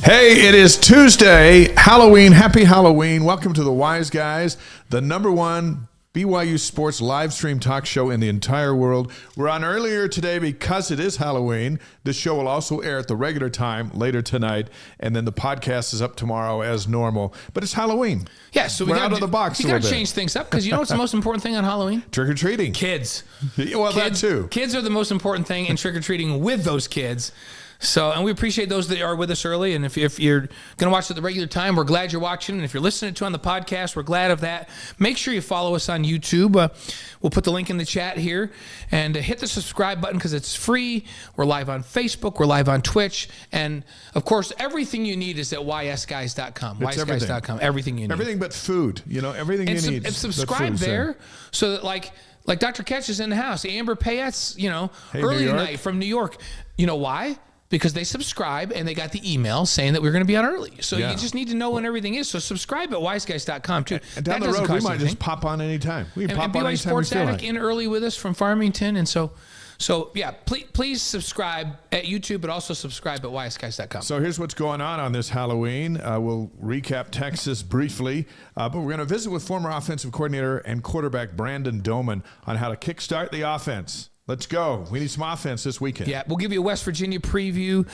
Hey, it is Tuesday, Halloween. Happy Halloween. Welcome to the Wise Guys, the number one BYU Sports live stream talk show in the entire world. We're on earlier today because it is Halloween. This show will also air at the regular time later tonight, and then the podcast is up tomorrow as normal. But it's Halloween. Yeah, so we're out of the box. We got to change things up because you know what's the most important thing on Halloween? Trick-or-treating. Kids. Well, that too. Kids are the most important thing, and trick-or-treating with those kids. So, and we appreciate those that are with us early. And if you're going to watch at the regular time, we're glad you're watching. And if you're listening to on the podcast, we're glad of that. Make sure you follow us on YouTube. We'll put the link in the chat here. And hit the subscribe button because it's free. We're live on Facebook. We're live on Twitch. And, of course, everything you need is at ysguys.com. Ysguys.com. Everything you need. Everything but food. You know, everything you need. And subscribe there so that, like Dr. Ketch is in the house. Amber Payette's, early tonight from New York. You know why? Because they subscribe and they got the email saying that we're going to be on early. So you just need to know when everything is. So subscribe at wiseguys.com too. And down the road, we might just pop on anytime. We can pop on anytime. BYU Sports Attic in early with us from Farmington. And so yeah, please subscribe at YouTube, but also subscribe at ysguys.com. So here's what's going on this Halloween. We'll recap Texas briefly, but we're going to visit with former offensive coordinator and quarterback Brandon Doman on how to kickstart the offense. Let's go. We need some offense this weekend. Yeah, we'll give you a West Virginia preview.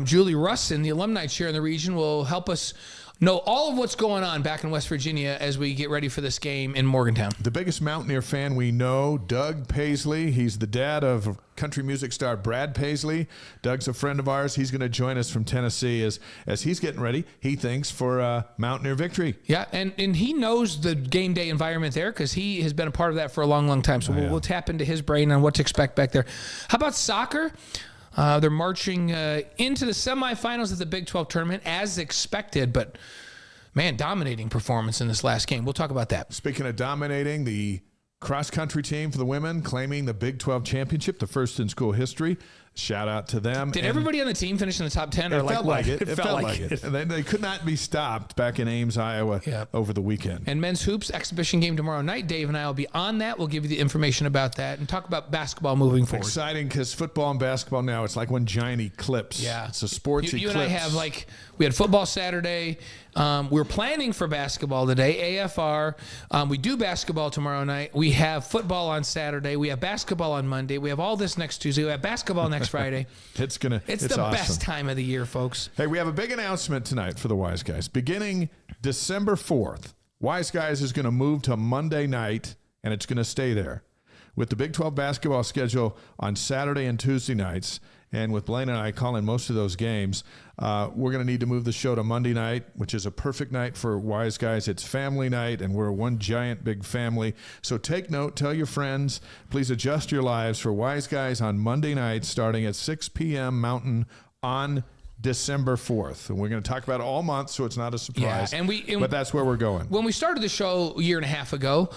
Julie Russin, the alumni chair in the region, will help us know all of what's going on back in West Virginia as we get ready for this game in Morgantown. The biggest Mountaineer fan we know, Doug Paisley. He's the dad of country music star Brad Paisley. Doug's a friend of ours. He's going to join us from Tennessee as he's getting ready, he thinks, for a Mountaineer victory. Yeah, and he knows the game day environment there because he has been a part of that for a long, long time. So we'll tap into his brain on what to expect back there. How about soccer? They're marching into the semifinals of the Big 12 tournament as expected, but man, dominating performance in this last game. We'll talk about that. Speaking of dominating, the cross-country team for the women claiming the Big 12 championship, the first in school history. Shout out to them. Did everybody on the team finish in the top 10? It felt like it. It felt like it. And they could not be stopped back in Ames, Iowa over the weekend. And men's hoops exhibition game tomorrow night. Dave and I will be on that. We'll give you the information about that and talk about basketball moving forward. Exciting because football and basketball now, it's like one giant eclipse. Yeah. It's a sports eclipse. You and I have we had football Saturday. We're planning for basketball today, AFR. We do basketball tomorrow night. We have football on Saturday. We have basketball on Monday. We have all this next Tuesday. We have basketball next Friday. It's the awesome. Best time of the year, folks. Hey, we have a big announcement tonight for the Wise Guys. Beginning December 4th, Wise Guys is going to move to Monday night, and it's going to stay there. With the Big 12 basketball schedule on Saturday and Tuesday nights, and with Blaine and I calling most of those games, we're going to need to move the show to Monday night, which is a perfect night for Wise Guys. It's family night, and we're one giant big family. So take note, tell your friends. Please adjust your lives for Wise Guys on Monday night starting at 6 p.m. Mountain on December 4th. And we're going to talk about it all month, so it's not a surprise. Yeah, but that's where we're going. When we started the show a year and a half ago,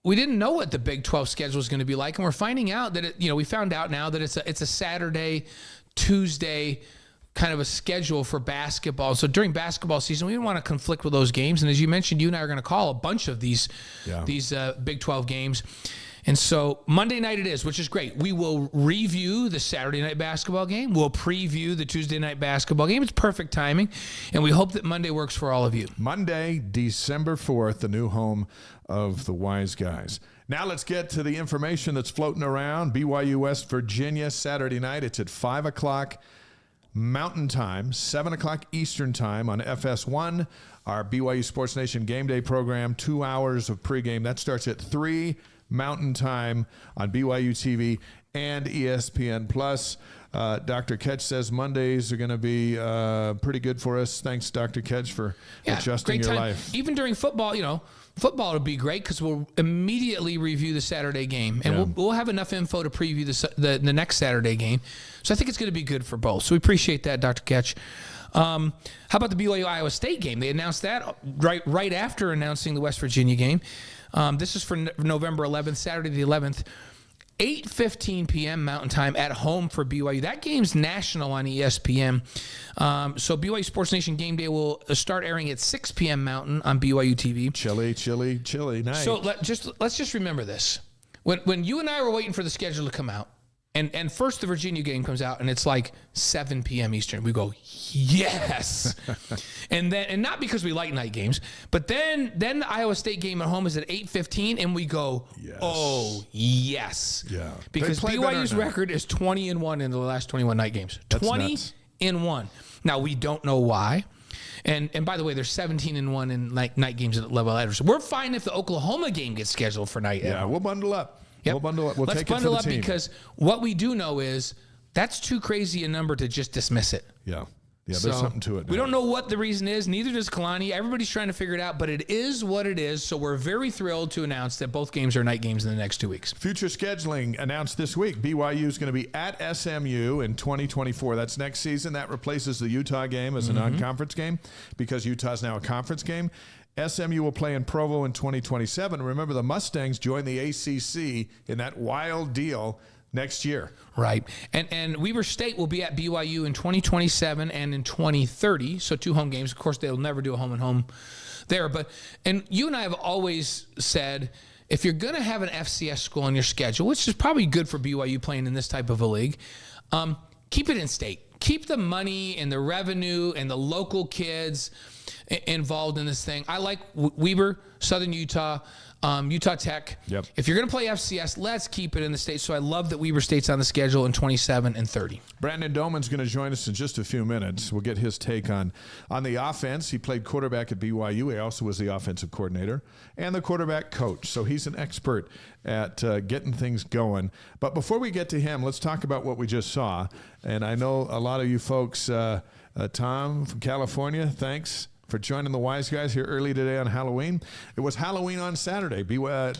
we didn't know what the Big 12 schedule was going to be like, and we're finding out that we found out now that it's a Saturday, Tuesday kind of a schedule for basketball. So during basketball season, we didn't want to conflict with those games. And as you mentioned, you and I are going to call a bunch of these Big 12 games. And so Monday night it is, which is great. We will review the Saturday night basketball game. We'll preview the Tuesday night basketball game. It's perfect timing. And we hope that Monday works for all of you. Monday, December 4th, the new home of the Wise Guys. Now let's get to the information that's floating around. BYU West Virginia, Saturday night. It's at 5 o'clock Mountain Time, 7 o'clock Eastern Time on FS1. Our BYU Sports Nation Game Day program, 2 hours of pregame. That starts at 3 Mountain Time on BYU TV and ESPN Plus. Dr. Ketch says Mondays are going to be pretty good for us. Thanks, Dr. Ketch, for adjusting your life. Even during football, football will be great because we'll immediately review the Saturday game, and we'll have enough info to preview the next Saturday game. So I think it's going to be good for both. So we appreciate that, Dr. Ketch. How about the BYU Iowa State game? They announced that right after announcing the West Virginia game. This is for November 11th, Saturday the 11th. 8:15 p.m. Mountain Time at home for BYU. That game's national on ESPN. So BYU Sports Nation Game Day will start airing at 6 p.m. Mountain on BYU TV. Chilly night. So let's just remember this. When you and I were waiting for the schedule to come out, And first the Virginia game comes out and it's like 7 p.m. Eastern. We go, yes. and not because we like night games, but then the Iowa State game at home is at 8:15 and we go, yes. Oh, yes. Yeah. Because BYU's record is 20-1 in the last 21 night games. That's nuts. 20-1. Now we don't know why. And by the way, there's 17-1 in night games at level average. We're fine if the Oklahoma game gets scheduled for night. Yeah, we'll bundle up. Yep. We'll bundle up. Let's take it for bundle the up team. because what we do know is that's too crazy a number to just dismiss it. Yeah. Yeah, there's something to it now. We don't know what the reason is. Neither does Kalani. Everybody's trying to figure it out, but it is what it is. So we're very thrilled to announce that both games are night games in the next 2 weeks. Future scheduling announced this week. BYU is going to be at SMU in 2024. That's next season. That replaces the Utah game as a non-conference game because Utah's now a conference game. SMU will play in Provo in 2027. Remember, the Mustangs join the ACC in that wild deal next year. Right. And Weber State will be at BYU in 2027 and in 2030. So 2 home games. Of course, they'll never do a home and home there. And you and I have always said, if you're going to have an FCS school on your schedule, which is probably good for BYU playing in this type of a league, keep it in state. Keep the money and the revenue and the local kids involved in this thing. I like Weber, Southern Utah, Utah Tech. Yep. If you're going to play FCS, let's keep it in the state. So I love that Weber State's on the schedule in 27 and 30. Brandon Doman's going to join us in just a few minutes. We'll get his take on the offense. He played quarterback at BYU. He also was the offensive coordinator and the quarterback coach. So he's an expert at getting things going. But before we get to him, let's talk about what we just saw. And I know a lot of you folks, Tom from California, thanks for joining the Wise Guys here early today on Halloween. It was Halloween on Saturday.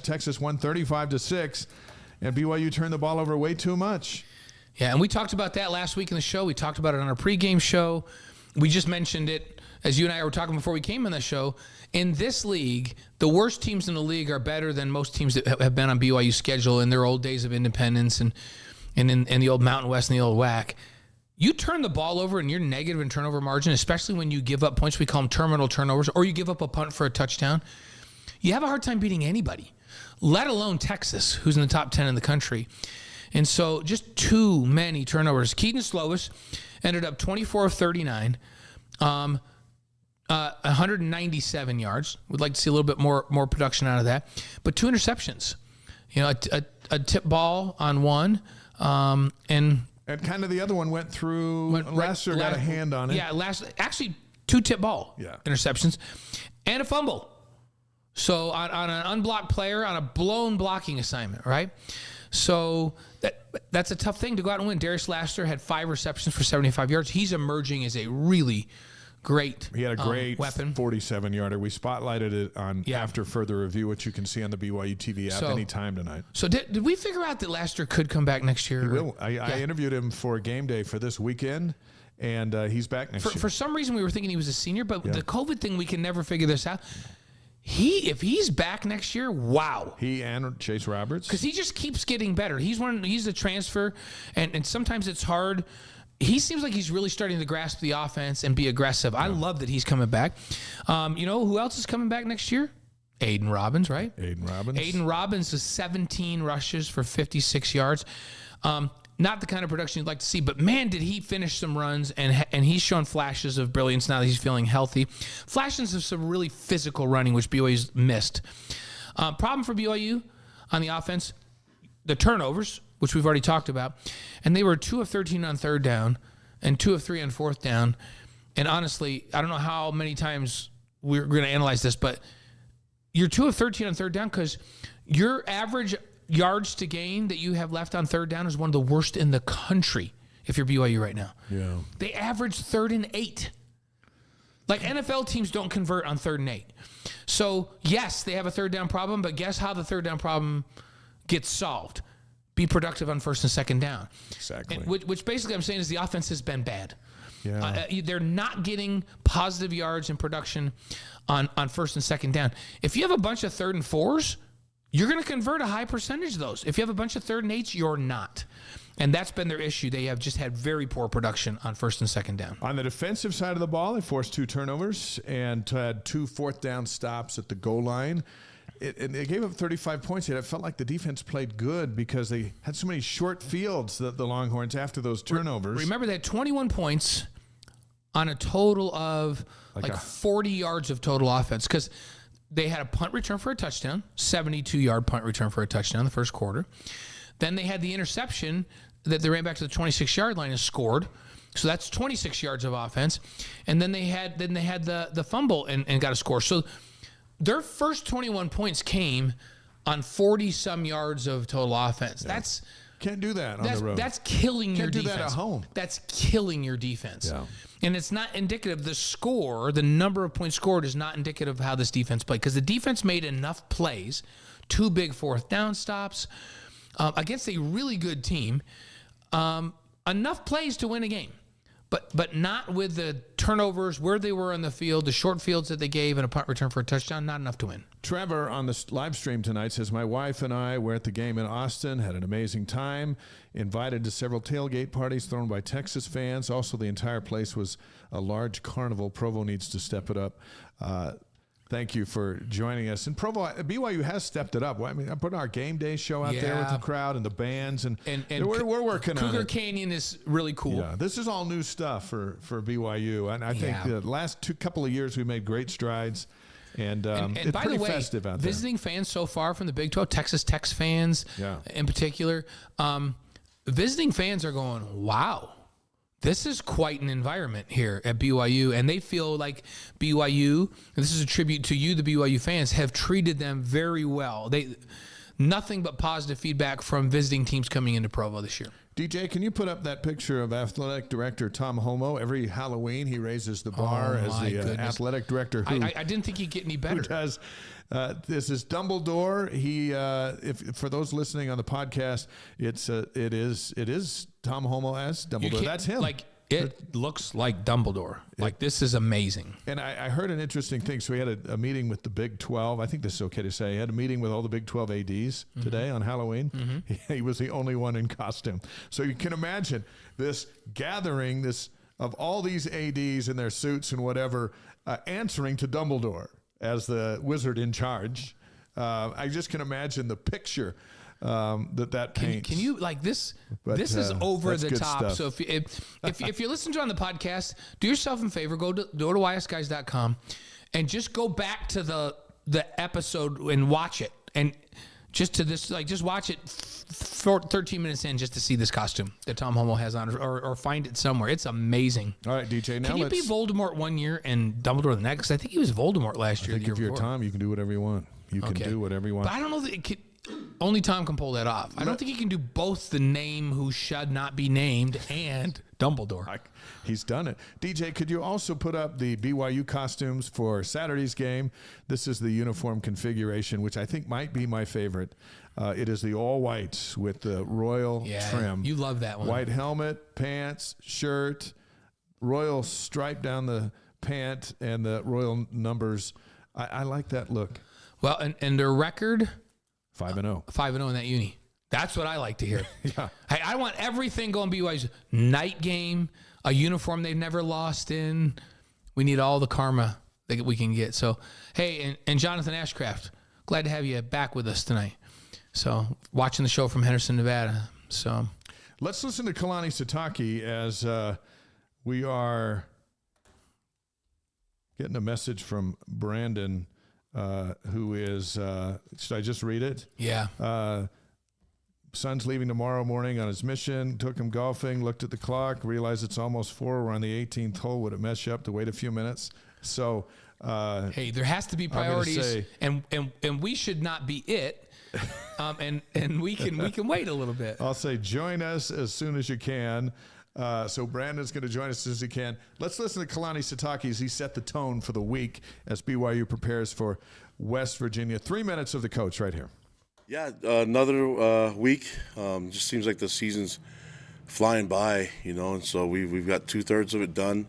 Texas won 35-6, and BYU turned the ball over way too much. Yeah, and we talked about that last week in the show. We talked about it on our pregame show. We just mentioned it as you and I were talking before we came on the show. In this league, the worst teams in the league are better than most teams that have been on BYU's schedule in their old days of independence and in the old Mountain West and the old WAC. You turn the ball over and you're negative in turnover margin, especially when you give up points, we call them terminal turnovers, or you give up a punt for a touchdown, you have a hard time beating anybody, let alone Texas, who's in the top 10 in the country. And so just too many turnovers. Keaton Slovis ended up 24 of 39, 197 yards. We'd like to see a little bit more production out of that. But 2 interceptions. You know, a tip ball on one, And kind of the other one went through. Lassiter got a hand on it. Yeah, actually 2 tip ball interceptions and a fumble. So on an unblocked player on a blown blocking assignment, right? So that's a tough thing to go out and win. Darius Lassiter had 5 receptions for 75 yards. He's emerging as a really great He had a great weapon. 47-yarder. We spotlighted it on after further review, which you can see on the BYU TV app anytime tonight. So did we figure out that Lassiter could come back next year? He will. I interviewed him for game day for this weekend, and he's back next year. For some reason, we were thinking he was a senior, but the COVID thing, we can never figure this out. If he's back next year, wow. He and Chase Roberts. Because he just keeps getting better. He's a transfer, and sometimes it's hard. He seems like he's really starting to grasp the offense and be aggressive. I love that he's coming back. You know who else is coming back next year? Aiden Robbins, right? Aiden Robbins is 17 rushes for 56 yards. Not the kind of production you'd like to see, but man, did he finish some runs, and he's shown flashes of brilliance now that he's feeling healthy. Flashes of some really physical running, which BYU's missed. Problem for BYU on the offense, the turnovers, which we've already talked about, and they were 2 of 13 on third down and 2 of 3 on fourth down. And honestly, I don't know how many times we're going to analyze this, but you're 2 of 13 on third down because your average yards to gain that you have left on third down is one of the worst in the country if you're BYU right now. Yeah. They average 3rd and 8. Like NFL teams don't convert on 3rd and 8. So, yes, they have a third down problem, but guess how the third down problem gets solved? Be productive on 1st and 2nd down. Exactly. And which basically I'm saying is the offense has been bad. Yeah. They're not getting positive yards in production on 1st and 2nd down. If you have a bunch of 3rd and 4s, you're going to convert a high percentage of those. If you have a bunch of 3rd and 8s, you're not. And that's been their issue. They have just had very poor production on 1st and 2nd down. On the defensive side of the ball, they forced 2 turnovers and had 2 fourth down stops at the goal line. And they gave up 35 points, yet it felt like the defense played good because they had so many short fields, the Longhorns, after those turnovers. Remember, they had 21 points on a total of like 40 yards of total offense because they had a punt return for a touchdown, 72-yard punt return for a touchdown in the first quarter. Then they had the interception that they ran back to the 26-yard line and scored. So that's 26 yards of offense. And then they had the fumble and got a score. So their first 21 points came on 40-some yards of total offense. Yeah. Can't do that on the road. That's killing your defense. Can't do that at home. That's killing your defense. Yeah. And it's not indicative. The score, the number of points scored, is not indicative of how this defense played because the defense made enough plays, 2 big fourth down stops against a really good team, enough plays to win a game. But not with the turnovers, where they were on the field, the short fields that they gave, and a punt return for a touchdown, not enough to win. Trevor on the live stream tonight says, my wife and I were at the game in Austin, had an amazing time, invited to several tailgate parties thrown by Texas fans. Also, the entire place was a large carnival. Provo needs to step it up. Thank you for joining us. And Provo, BYU has stepped it up. I mean, I put our game day show out there with the crowd and the bands, and we're working on it. Cougar Canyon is really cool. Yeah, this is all new stuff for BYU, and I think the last couple of years we made great strides. And it's by pretty the way, festive out there. Visiting fans so far from the Big 12, Texas Tech's fans in particular, visiting fans are going, wow. This is quite an environment here at BYU, and they feel like BYU, and this is a tribute to you, the BYU fans, have treated them very well. Nothing but positive feedback from visiting teams coming into Provo this year. DJ, can you put up that picture of athletic director Tom Homo? Every Halloween, he raises the bar as the athletic director. I didn't think he'd get any better. Who does? This is Dumbledore. He, if for those listening on the podcast, it is Tom Homo as Dumbledore. That's him. It looks like Dumbledore. This is amazing. And I heard an interesting thing. So we had a meeting with the Big 12. I think this is okay to say. He had a meeting with all the Big 12 ADs today on Halloween. Mm-hmm. He was the only one in costume. So you can imagine this gathering of all these ADs in their suits and whatever, answering to Dumbledore as the wizard in charge. I just can imagine the picture that paints. Can you this? But, this is over the top. Stuff. So if you're listening to it on the podcast, do yourself a favor. Go to ysguys.com and just go back to the episode and watch it. And just to this, just watch it for 13 minutes in just to see this costume that Tom Homo has on, or find it somewhere. It's amazing. All right, DJ. Now can you be Voldemort one year and Dumbledore the next? Because I think he was Voldemort last year. I think if you're Tom, you can do whatever you want. You can do whatever you want. But I don't know that it could. Only Tom can pull that off. I don't think he can do both the name who should not be named and Dumbledore. He's done it. DJ, could you also put up the BYU costumes for Saturday's game? This is the uniform configuration, which I think might be my favorite. It is the all whites with the royal trim. You love that one. White helmet, pants, shirt, royal stripe down the pant, and the royal numbers. I like that look. Well, and their record... 5-0. 5-0 in that uni. That's what I like to hear. Yeah. Hey, I want everything going BYU's night game, a uniform they've never lost in. We need all the karma that we can get. So, hey, and Jonathan Ashcraft, glad to have you back with us tonight. So, watching the show from Henderson, Nevada. So, let's listen to Kalani Sitake as we are getting a message from Brandon. Who is, should I just read it? Yeah. Son's leaving tomorrow morning on his mission. Took him golfing, looked at the clock, realized it's almost 4. We're on the 18th hole. Would it mess you up to wait a few minutes? So, hey, there has to be priorities, and we should not be it. And we can wait a little bit. I'll say join us as soon as you can. So Brandon's going to join us as soon as he can. Let's listen to Kalani Sitake as he set the tone for the week as BYU prepares for West Virginia. 3 minutes of the coach right here. Yeah, another week. Just seems like the season's flying by, and so we've got 2/3 of it done.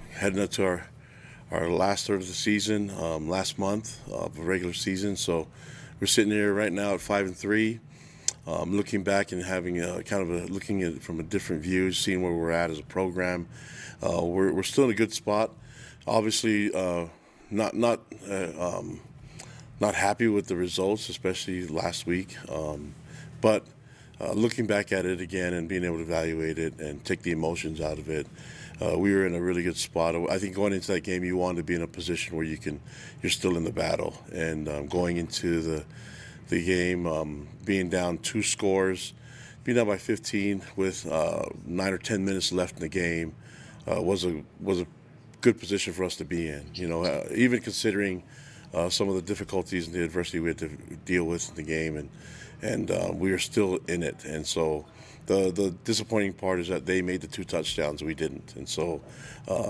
Heading up to our last third of the season, last month of the regular season. So we're sitting here right now at 5-3. Looking back and having looking at it from a different view, seeing where we're at as a program. We're still in a good spot. Obviously, not not happy with the results, especially last week. But looking back at it again and being able to evaluate it and take the emotions out of it, we were in a really good spot. I think going into that game, you want to be in a position where you're still in the battle. And going into the game, being down 2 scores, being down by 15 with 9 or 10 minutes left in the game, was a good position for us to be in. Even considering some of the difficulties and the adversity we had to deal with in the game, and we were still in it. And so the disappointing part is that they made the 2 touchdowns, we didn't. And so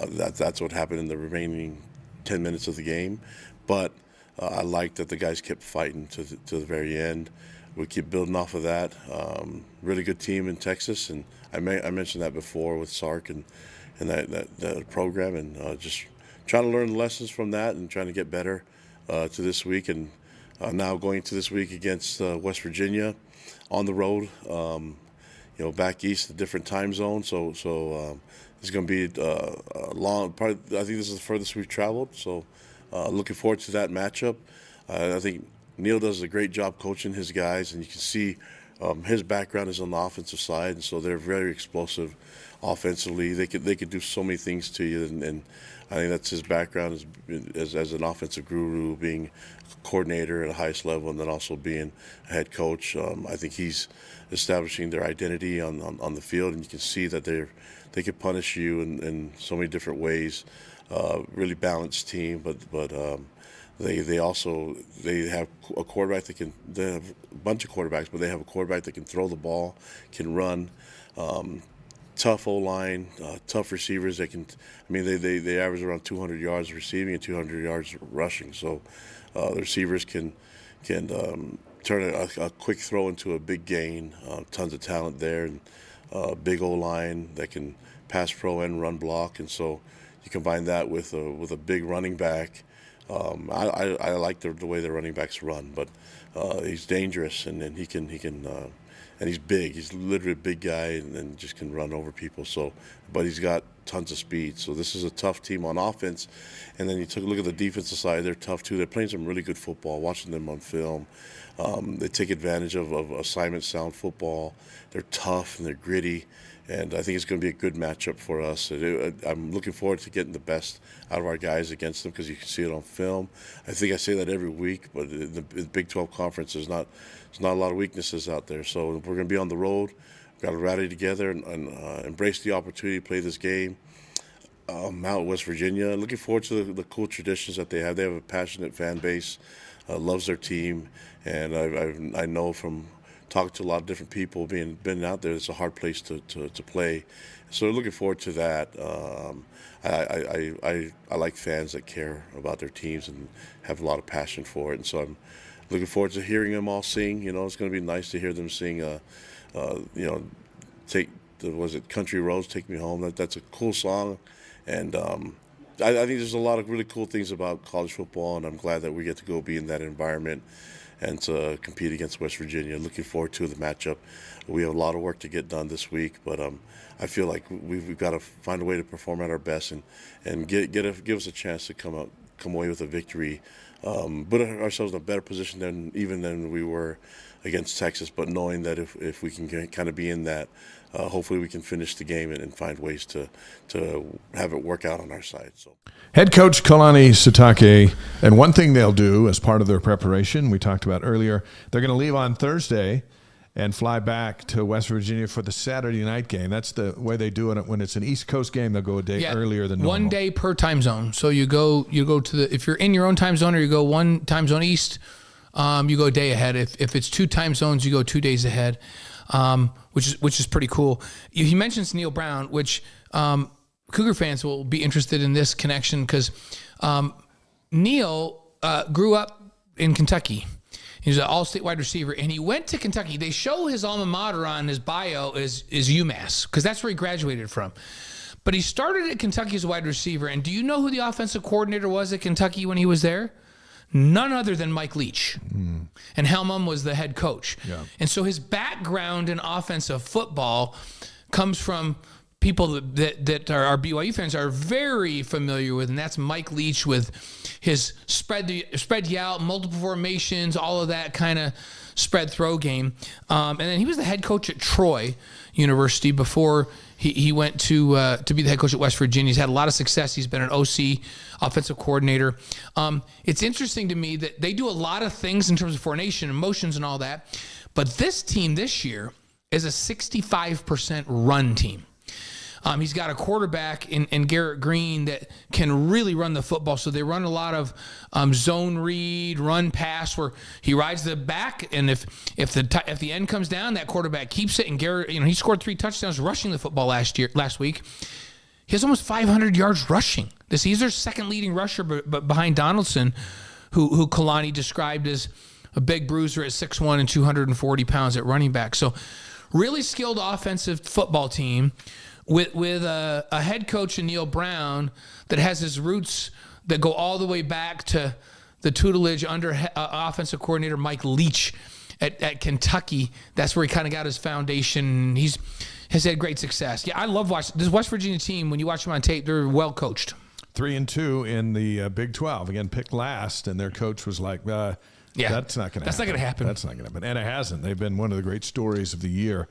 that's what happened in the remaining 10 minutes of the game. But I like that the guys kept fighting to the very end. We keep building off of that. Really good team in Texas, and I mentioned that before with Sark and that program, and just trying to learn the lessons from that and trying to get better to this week. And now going to this week against West Virginia on the road, back east, a different time zone. So it's going to be a long. I think this is the furthest we've traveled. So looking forward to that matchup. I think Neil does a great job coaching his guys, and you can see his background is on the offensive side, and so they're very explosive offensively. They could do so many things to you, and I think that's his background as an offensive guru, being a coordinator at the highest level, and then also being a head coach. I think he's establishing their identity on the field, and you can see that they could punish you in so many different ways. Really balanced team, but They have a quarterback they have a bunch of quarterbacks, but they have a quarterback that can throw the ball, can run, tough O-line, tough receivers that can, they average around 200 yards receiving and 200 yards rushing. So the receivers can turn a quick throw into a big gain, tons of talent there, and big O-line that can pass pro and run block. And so you combine that with a big running back. I like the way the running backs run, but he's dangerous, and he can and he's big. He's literally a big guy, and just can run over people. So, but he's got tons of speed. So this is a tough team on offense. And then you took a look at the defensive side; they're tough too. They're playing some really good football. Watching them on film, they take advantage of assignment sound football. They're tough and they're gritty. And I think it's going to be a good matchup for us. I'm looking forward to getting the best out of our guys against them, because you can see it on film. I think I say that every week, but in the Big 12 Conference, there's not a lot of weaknesses out there. So we're going to be on the road. We've got to rally together and embrace the opportunity to play this game out at West Virginia. Looking forward to the cool traditions that they have. They have a passionate fan base, loves their team, and I know from talked to a lot of different people been out there. It's a hard place to play, so looking forward to that. I like fans that care about their teams and have a lot of passion for it, and so I'm looking forward to hearing them all sing. It's going to be nice to hear them sing. Country Roads, Take Me Home. That's a cool song, and I think there's a lot of really cool things about college football, and I'm glad that we get to go be in that environment and to compete against West Virginia. Looking forward to the matchup. We have a lot of work to get done this week, but I feel like we've got to find a way to perform at our best and give us a chance to come away with a victory, put ourselves in a better position than we were against Texas. But knowing that if we can kind of be in that, hopefully we can finish the game and find ways to have it work out on our side. So, head coach Kalani Sitake, and one thing they'll do as part of their preparation, we talked about earlier, they're going to leave on Thursday and fly back to West Virginia for the Saturday night game. That's the way they do it. When it's an East Coast game, they'll go a day earlier than normal. 1 day per time zone. So you go to if you're in your own time zone, or you go one time zone east, you go a day ahead. If it's 2 time zones, you go 2 days ahead, which is pretty cool. He mentions Neil Brown, which Cougar fans will be interested in this connection, because Neil grew up in Kentucky. He was an all-state wide receiver, and he went to Kentucky. They show his alma mater on his bio is UMass, because that's where he graduated from. But he started at Kentucky as a wide receiver, and do you know who the offensive coordinator was at Kentucky when he was there? None other than Mike Leach. And Helmum was the head coach. Yeah. And so his background in offensive football comes from people that are BYU fans are very familiar with, and that's Mike Leach with his spread you out, multiple formations, all of that kind of spread throw game. And then he was the head coach at Troy University before he went to be the head coach at West Virginia. He's had a lot of success. He's been an OC, offensive coordinator. It's interesting to me that they do a lot of things in terms of formation and motions and all that, but this team this year is a 65% run team. He's got a quarterback in Garrett Green that can really run the football. So they run a lot of zone read, run pass, where he rides the back, and if the end comes down, that quarterback keeps it. And Garrett, he scored 3 touchdowns rushing the football last week. He has almost 500 yards rushing. He's their second leading rusher, but behind Donaldson, who Kalani described as a big bruiser at 6'1" and 240 pounds at running back. So really skilled offensive football team with a head coach in Neil Brown that has his roots that go all the way back to the tutelage under offensive coordinator Mike Leach at Kentucky. That's where he kind of got his foundation. Has had great success. Yeah, I love watching this West Virginia team. When you watch them on tape, they're well coached. 3-2 in the Big 12. Again, picked last, and their coach was like, that's not going to happen. That's not going to happen. That's not going to happen. And it hasn't. They've been one of the great stories of the year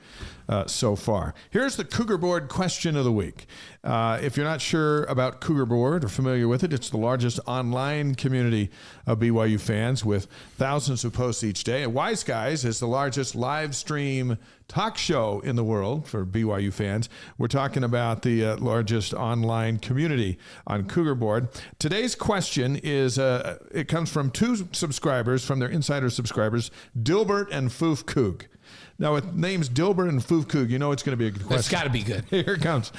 so far. Here's the Cougar Board question of the week. If you're not sure about Cougar Board or familiar with it, it's the largest online community of BYU fans with thousands of posts each day. And Wise Guys is the largest live stream talk show in the world for BYU fans. We're talking about the largest online community on Cougar Board. Today's question is, it comes from 2 subscribers, from their insider subscribers, Dilbert and Foof Coog. Now, with names Dilbert and Foof Coog, you know it's going to be a good question. It's got to be good. Here it comes.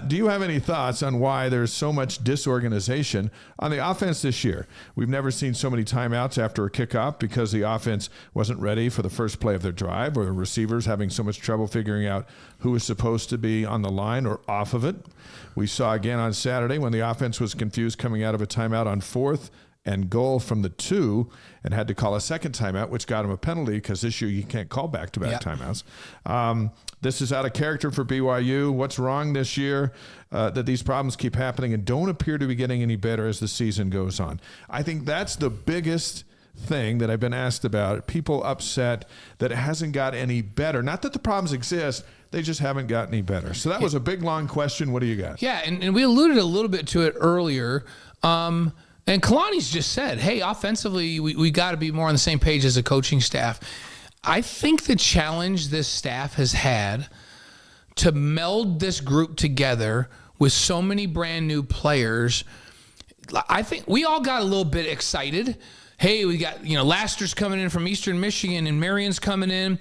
Do you have any thoughts on why there's so much disorganization on the offense this year? We've never seen so many timeouts after a kickoff because the offense wasn't ready for the first play of their drive, or the receivers having so much trouble figuring out who was supposed to be on the line or off of it. We saw again on Saturday when the offense was confused coming out of a timeout on 4th and goal from the 2 and had to call a second timeout, which got him a penalty because this year you can't call back-to-back timeouts. This is out of character for BYU. What's wrong this year that these problems keep happening and don't appear to be getting any better as the season goes on? I think that's the biggest thing that I've been asked about. People upset that it hasn't got any better. Not that the problems exist, they just haven't got any better. So that was a big, long question. What do you got? Yeah, and we alluded a little bit to it earlier. And Kalani's just said, hey, offensively, we got to be more on the same page as a coaching staff. I think the challenge this staff has had to meld this group together with so many brand new players, I think we all got a little bit excited. Hey, we got, Laster's coming in from Eastern Michigan, and Marion's coming in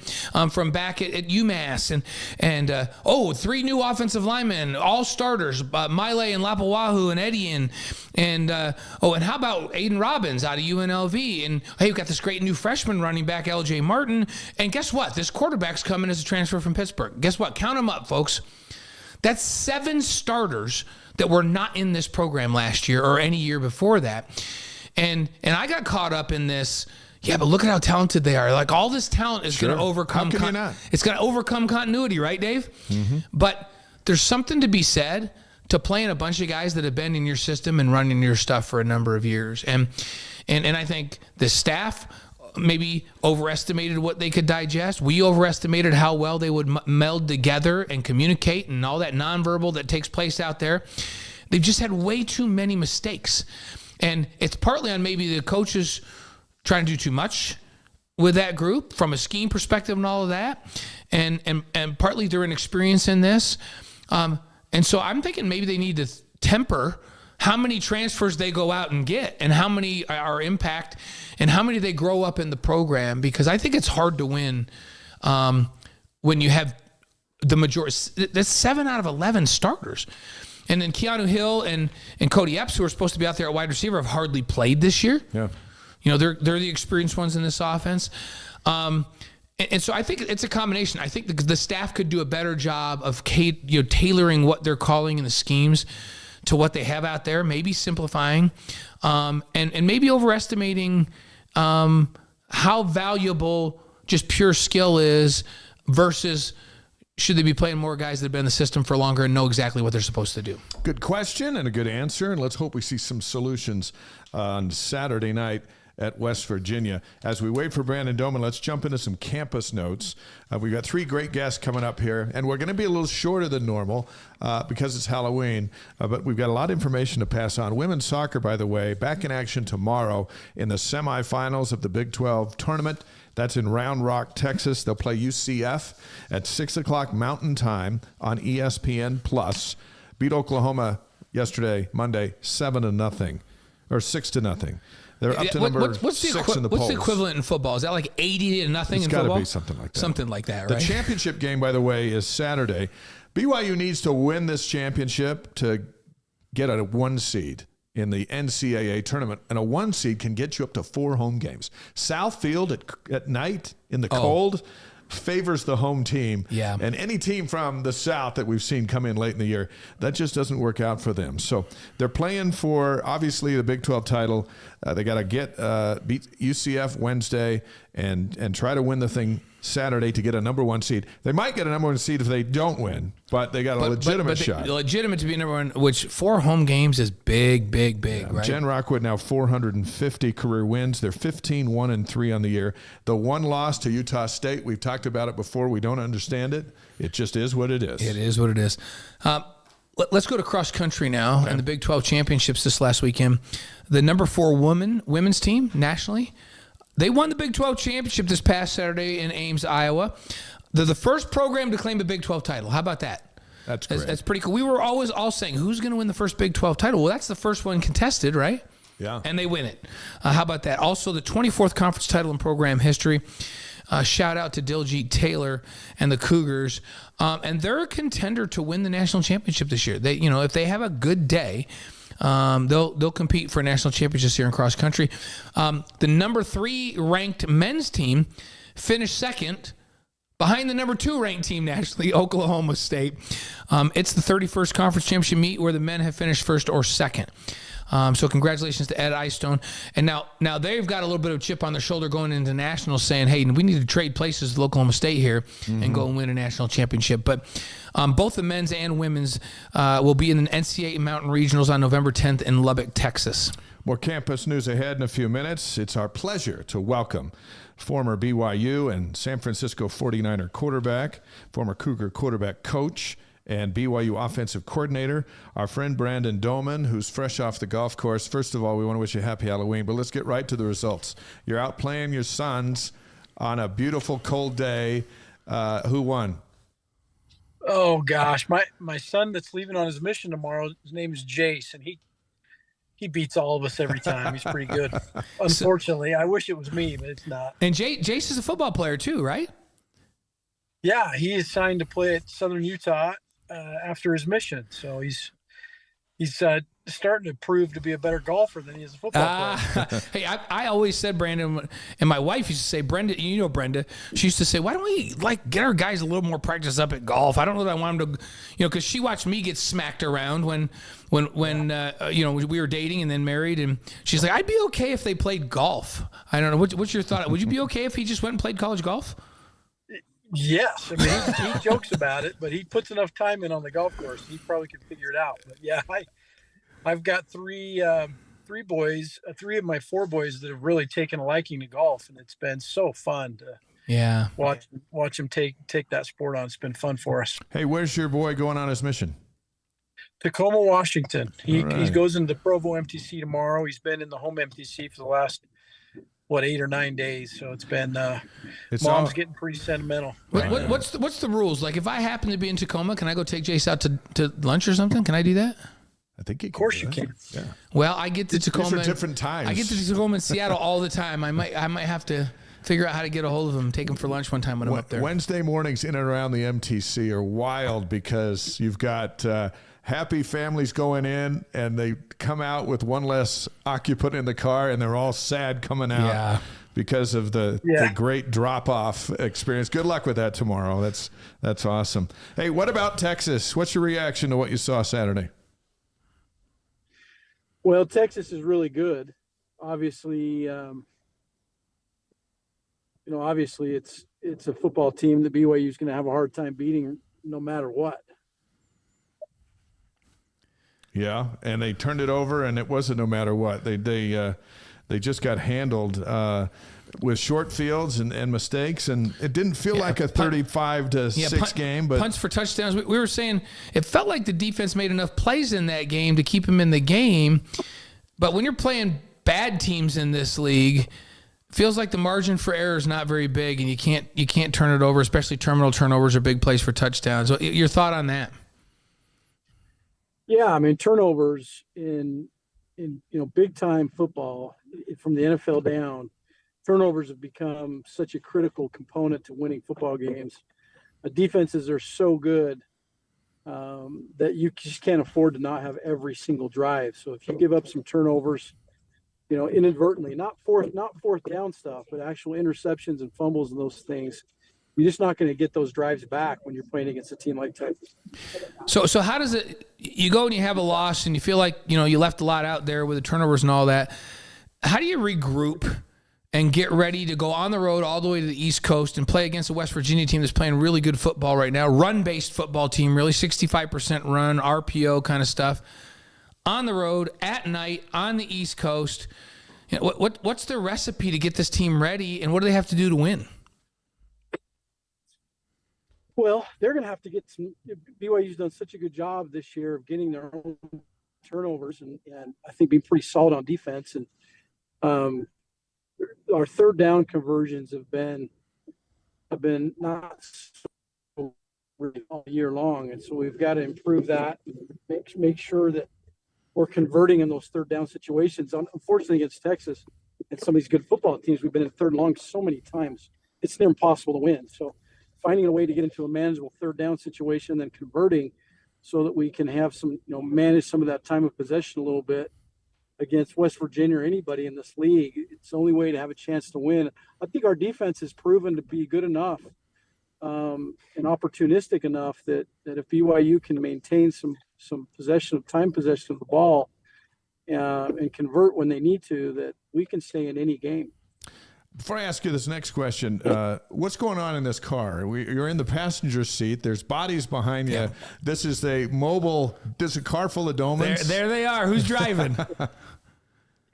from back at UMass. And 3 new offensive linemen, all starters, Mile and Lapawahu and Eddie. And how about Aiden Robbins out of UNLV? And, hey, we've got this great new freshman running back, LJ Martin. And guess what? This quarterback's coming as a transfer from Pittsburgh. Guess what? Count them up, folks. That's 7 starters that were not in this program last year or any year before that. And I got caught up in this. Yeah, but look at how talented they are. Like, all this talent is going to overcome. How can you not? It's going to overcome continuity, right, Dave? Mm-hmm. But there's something to be said to playing a bunch of guys that have been in your system and running your stuff for a number of years. And I think the staff maybe overestimated what they could digest. We overestimated how well they would meld together and communicate and all that nonverbal that takes place out there. They've just had way too many mistakes. And it's partly on maybe the coaches trying to do too much with that group from a scheme perspective and all of that. And partly their inexperience in this. And so I'm thinking maybe they need to temper how many transfers they go out and get and how many are impact and how many they grow up in the program, because I think it's hard to win when you have the majority. That's 7 out of 11 starters. And then Keanu Hill and Cody Epps, who are supposed to be out there at wide receiver, have hardly played this year. Yeah, they're the experienced ones in this offense. And so I think it's a combination. I think the staff could do a better job of tailoring what they're calling in the schemes to what they have out there, maybe simplifying, and maybe overestimating how valuable just pure skill is versus should they be playing more guys that have been in the system for longer and know exactly what they're supposed to do? Good question and a good answer, and let's hope we see some solutions on Saturday night at West Virginia. As we wait for Brandon Doman, let's jump into some campus notes. We've got 3 great guests coming up here, and we're going to be a little shorter than normal because it's Halloween, but we've got a lot of information to pass on. Women's soccer, by the way, back in action tomorrow in the semifinals of the Big 12 tournament. That's in Round Rock, Texas. They'll play UCF at 6 o'clock Mountain Time on ESPN+. Beat Oklahoma yesterday, Monday, 7-0, or 6-0. They're up to number 6 in the polls. What's the equivalent in football? Is that like 80-0 in football? It's got to be something like that. Something like that, right? The championship game, by the way, is Saturday. BYU needs to win this championship to get a 1 seed in the NCAA tournament, and a 1 seed can get you up to 4 home games. Southfield at night in the cold favors the home team. Yeah. And any team from the South that we've seen come in late in the year, that just doesn't work out for them. So they're playing for, obviously, the Big 12 title. They got to beat UCF Wednesday and try to win the thing Saturday to get a number 1 seed. They might get a number 1 seed if they don't win, but they got a legitimate shot. Legitimate to be number 1, which 4 home games is big, right? Jen Rockwood now 450 career wins. They're 15-1-3 on the year. The 1 loss to Utah State, we've talked about it before. We don't understand it. It just is what it is. It is what it is. Let's go to cross country now and the Big 12 championships this last weekend. The number 4 women's team nationally, they won the Big 12 championship this past Saturday in Ames, Iowa. They're the first program to claim a Big 12 title. How about that? That's great. That's pretty cool. We were always all saying, who's going to win the first Big 12 title? Well, that's the first one contested, right? Yeah. And they win it. How about that? Also, the 24th conference title in program history. Shout out to Diljit Taylor and the Cougars. And they're a contender to win the national championship this year. They, if they have a good day, they'll compete for national championships here in cross country. The number 3 ranked men's team finished second behind the number 2 ranked team nationally, Oklahoma State. It's the 31st conference championship meet where the men have finished first or second. So congratulations to Ed Eyestone. And now they've got a little bit of chip on their shoulder going into nationals saying, hey, we need to trade places with Oklahoma State here and go and win a national championship. But both the men's and women's will be in the NCAA Mountain Regionals on November 10th in Lubbock, Texas. More campus news ahead in a few minutes. It's our pleasure to welcome former BYU and San Francisco 49er quarterback, former Cougar quarterback coach, and BYU offensive coordinator, our friend Brandon Doman, who's fresh off the golf course. First of all, we want to wish you a happy Halloween, but let's get right to the results. You're out playing your sons on a beautiful cold day. Who won? Oh gosh, my son that's leaving on his mission tomorrow, his name is Jace, and he beats all of us every time. He's pretty good. Unfortunately, I wish it was me, but it's not. And Jace is a football player too, right? Yeah, he is signed to play at Southern Utah after his mission, so he's starting to prove to be a better golfer than he is a football player. Hey, I always said, Brandon, and my wife used to say, Brenda, Brenda, she used to say, why don't we get our guys a little more practice up at golf? I don't know that I want them to, because she watched me get smacked around when we were dating and then married, and she's like, I'd be okay if they played golf. I don't know. What's your thought? Would you be okay if he just went and played college golf? Yes, I mean he jokes about it, but he puts enough time in on the golf course. He probably could figure it out. But yeah, I've got three boys, 3 of my 4 boys that have really taken a liking to golf, and it's been so fun to watch them take that sport on. It's been fun for us. Hey, where's your boy going on his mission? Tacoma, Washington. He goes into the Provo MTC tomorrow. He's been in the home MTC for the last 8 or 9 days, so it's been mom's getting pretty sentimental. What's the rules? Like, if I happen to be in Tacoma, can I go take Jace out to lunch or something? Can I do that? I think you can. Of course you can. Yeah. Well, I get to Tacoma. These are different times. I get to Tacoma and Seattle all the time. I might have to figure out how to get a hold of him, take him for lunch one time when I'm up there. Wednesday mornings in and around the MTC are wild because you've got happy families going in, and they come out with one less occupant in the car, and they're all sad coming out because of the great drop-off experience. Good luck with that tomorrow. That's awesome. Hey, what about Texas? What's your reaction to what you saw Saturday? Well, Texas is really good. Obviously, obviously it's it's a football team that BYU is going to have a hard time beating no matter what. Yeah, and they turned it over, and it wasn't no matter what. They just got handled with short fields and mistakes, and it didn't feel like a 35-6 game. But punts for touchdowns. We were saying it felt like the defense made enough plays in that game to keep them in the game. But when you're playing bad teams in this league, feels like the margin for error is not very big, and you can't turn it over. Especially terminal turnovers are big plays for touchdowns. So your thought on that? Yeah, I mean, turnovers in big time football from the NFL down, turnovers have become such a critical component to winning football games. Defenses are so good that you just can't afford to not have every single drive. So if you give up some turnovers, inadvertently, not fourth down stuff, but actual interceptions and fumbles and those things, you're just not going to get those drives back when you're playing against a team like Texas. So how does it? You go and you have a loss, and you feel like you left a lot out there with the turnovers and all that. How do you regroup and get ready to go on the road all the way to the East Coast and play against a West Virginia team that's playing really good football right now, run-based football team, really 65% run, RPO kind of stuff, on the road at night on the East Coast? What's their recipe to get this team ready, and what do they have to do to win? Well, they're going to have to get some. BYU's done such a good job this year of getting their own turnovers, and I think being pretty solid on defense. And our third down conversions have been not so really all year long, and so we've got to improve that. Make sure that we're converting in those third down situations. Unfortunately, against Texas and some of these good football teams, we've been in third and long so many times. It's near impossible to win. So finding a way to get into a manageable third down situation, then converting so that we can have some, manage some of that time of possession a little bit against West Virginia or anybody in this league. It's the only way to have a chance to win. I think our defense has proven to be good enough and opportunistic enough that if BYU can maintain some possession of the ball and convert when they need to, that we can stay in any game. Before I ask you this next question, what's going on in this car? You're in the passenger seat. There's bodies behind you. Yeah. This is a car full of Domans. There they are. Who's driving?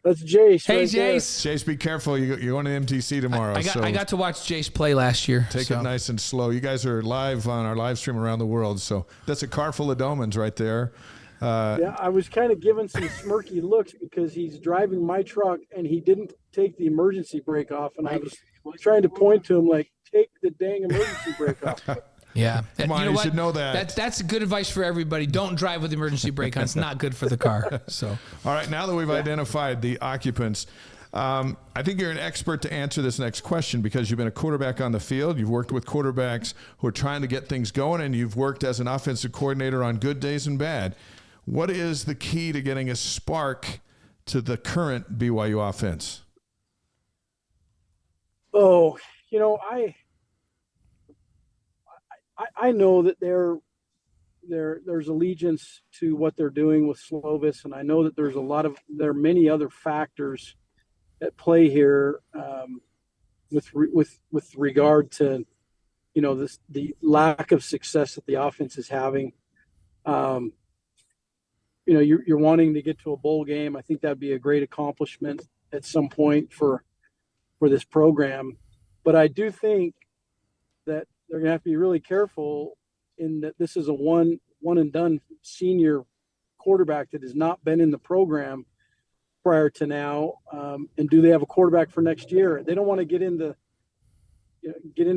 That's Jace. Hey, right Jace. Jace, be careful. You're going to MTC tomorrow. I got to watch Jace play last year. Take it nice and slow. You guys are live on our live stream around the world. So that's a car full of Domans right there. Yeah, I was kind of giving some smirky looks because he's driving my truck and he didn't take the emergency brake off. And I was trying to point to him like, take the dang emergency brake off. Yeah. Come on, you should know that. That's good advice for everybody. Don't drive with the emergency brake on. It's not good for the car. So, all right, now that we've identified the occupants, I think you're an expert to answer this next question because you've been a quarterback on the field. You've worked with quarterbacks who are trying to get things going, and you've worked as an offensive coordinator on good days and bad. What is the key to getting a spark to the current BYU offense? Oh, I know that there's allegiance to what they're doing with Slovis, and I know that there are many other factors at play here with regard to the lack of success that the offense is having. You're wanting to get to a bowl game. I think that'd be a great accomplishment at some point for this program. But I do think that they're going to have to be really careful in that this is a one and done senior quarterback that has not been in the program prior to now. And do they have a quarterback for next year? They don't want to get into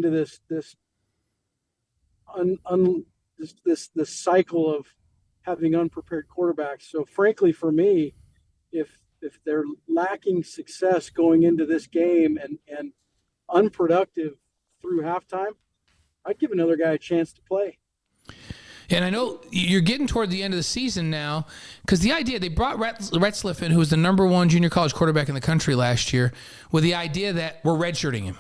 this cycle of having unprepared quarterbacks. So frankly, for me, if they're lacking success going into this game and unproductive through halftime, I'd give another guy a chance to play. And I know you're getting toward the end of the season now because the idea, they brought Retzlaff in, who was the number one junior college quarterback in the country last year, with the idea that we're redshirting him,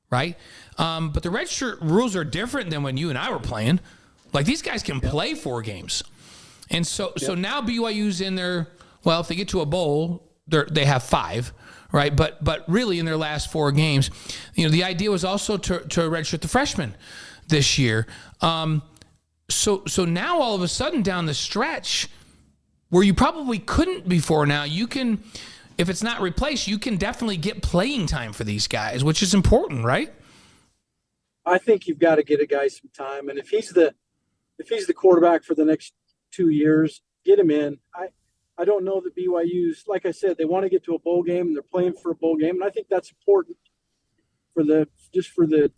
right? But the redshirt rules are different than when you and I were playing. Like, these guys can play 4 games. And so now BYU's in there. Well, if they get to a bowl, they have 5, right? But really in their last 4 games, the idea was also to redshirt the freshmen this year. So now all of a sudden down the stretch, where you probably couldn't before, now you can, if it's not replaced, you can definitely get playing time for these guys, which is important, right? I think you've got to get a guy some time, and if he's the quarterback for the next 2 years, get him in. I don't know that BYU's, like I said, they want to get to a bowl game and they're playing for a bowl game, and I think that's important for the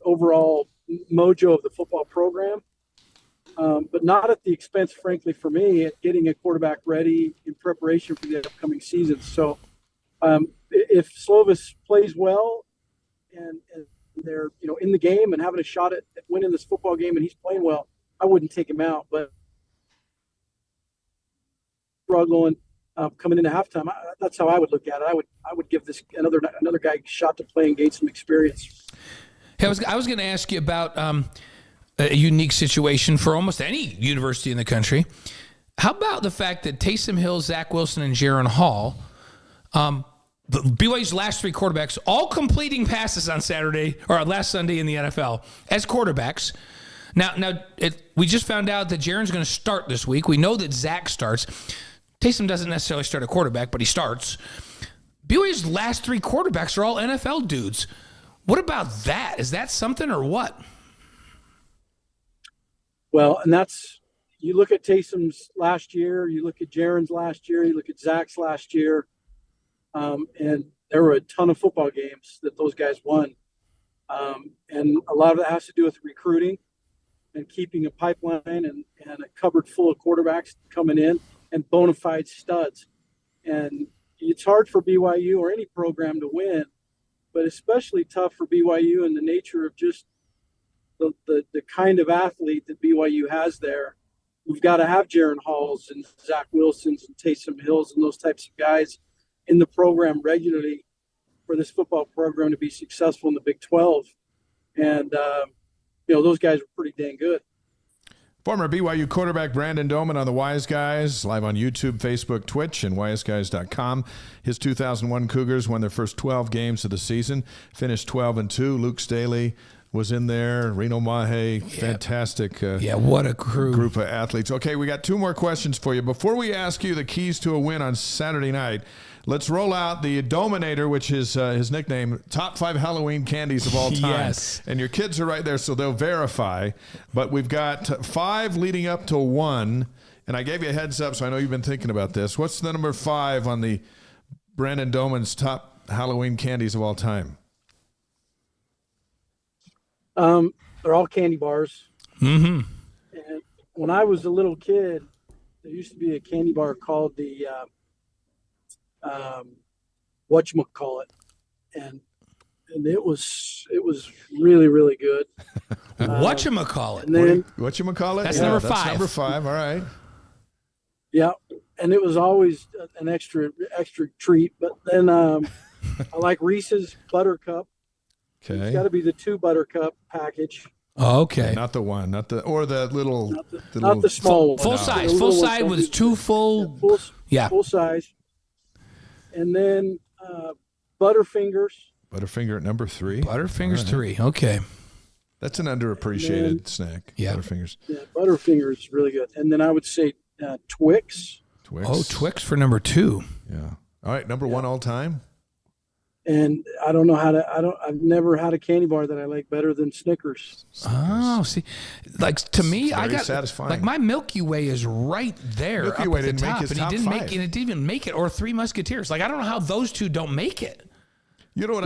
overall mojo of the football program. But not at the expense, frankly, for me, at getting a quarterback ready in preparation for the upcoming season. So if Slovis plays well and they're in the game and having a shot at winning this football game and he's playing well, I wouldn't take him out. But struggling coming into halftime, that's how I would look at it. I would give this another guy a shot to play and gain some experience. Hey, I was going to ask you about a unique situation for almost any university in the country. How about the fact that Taysom Hill, Zach Wilson, and Jaron Hall, BYU's last 3 quarterbacks, all completing passes on Saturday or last Sunday in the NFL as quarterbacks. Now we just found out that Jaron's going to start this week. We know that Zach starts. Taysom doesn't necessarily start a quarterback, but he starts. BYU's last 3 quarterbacks are all NFL dudes. What about that? Is that something or what? Well, and you look at Taysom's last year, you look at Jaron's last year, you look at Zach's last year, and there were a ton of football games that those guys won. And a lot of it has to do with recruiting and keeping a pipeline and a cupboard full of quarterbacks coming in and bona fide studs. And it's hard for BYU or any program to win, but especially tough for BYU in the nature of just the kind of athlete that BYU has there. We've got to have Jaron Halls and Zach Wilsons and Taysom Hills and those types of guys in the program regularly for this football program to be successful in the Big 12. And, those guys were pretty dang good. Former BYU quarterback Brandon Doman on the Wise Guys, live on YouTube, Facebook, Twitch, and wiseguys.com. His 2001 Cougars won their first 12 games of the season, finished 12-2. Luke Staley was in there. Reno Mahe, fantastic. What a group of athletes. Okay, we got 2 more questions for you. Before we ask you the keys to a win on Saturday night, let's roll out the Dominator, which is his nickname, top 5 Halloween candies of all time. Yes. And your kids are right there, so they'll verify. But we've got 5 leading up to 1. And I gave you a heads up, so I know you've been thinking about this. What's the number 5 on the Brandon Doman's top Halloween candies of all time? They're all candy bars. Mm-hmm. And when I was a little kid, there used to be a candy bar called the whatchamacallit, and it was really, really good. Whatchamacallit? And then Whatchamacallit? That's number 5. That's number 5. All right. Yeah, and it was always an extra treat. But then I like Reese's Buttercup. Okay. It's got to be the 2 Buttercup package. Oh, okay. Not the one, not the little, not the small one. Full size. Full size with 2 full. Full size. And then Butterfingers. Butterfinger at number 3. Butterfingers 3. Okay. That's an underappreciated snack. Yeah. Butterfingers. Yeah, Butterfingers is really good. And then I would say Twix. Oh, Twix for number 2. Yeah. All right, number 1 all time. And I don't know I've never had a candy bar that I like better than Snickers. Oh, see, like to me, Very I got satisfying. like my Milky Way is right there. Milky up Way at the didn't make top, his and top he didn't 5. make it. It didn't even make it, or 3 Musketeers. Like I don't know how those 2 don't make it. You know what?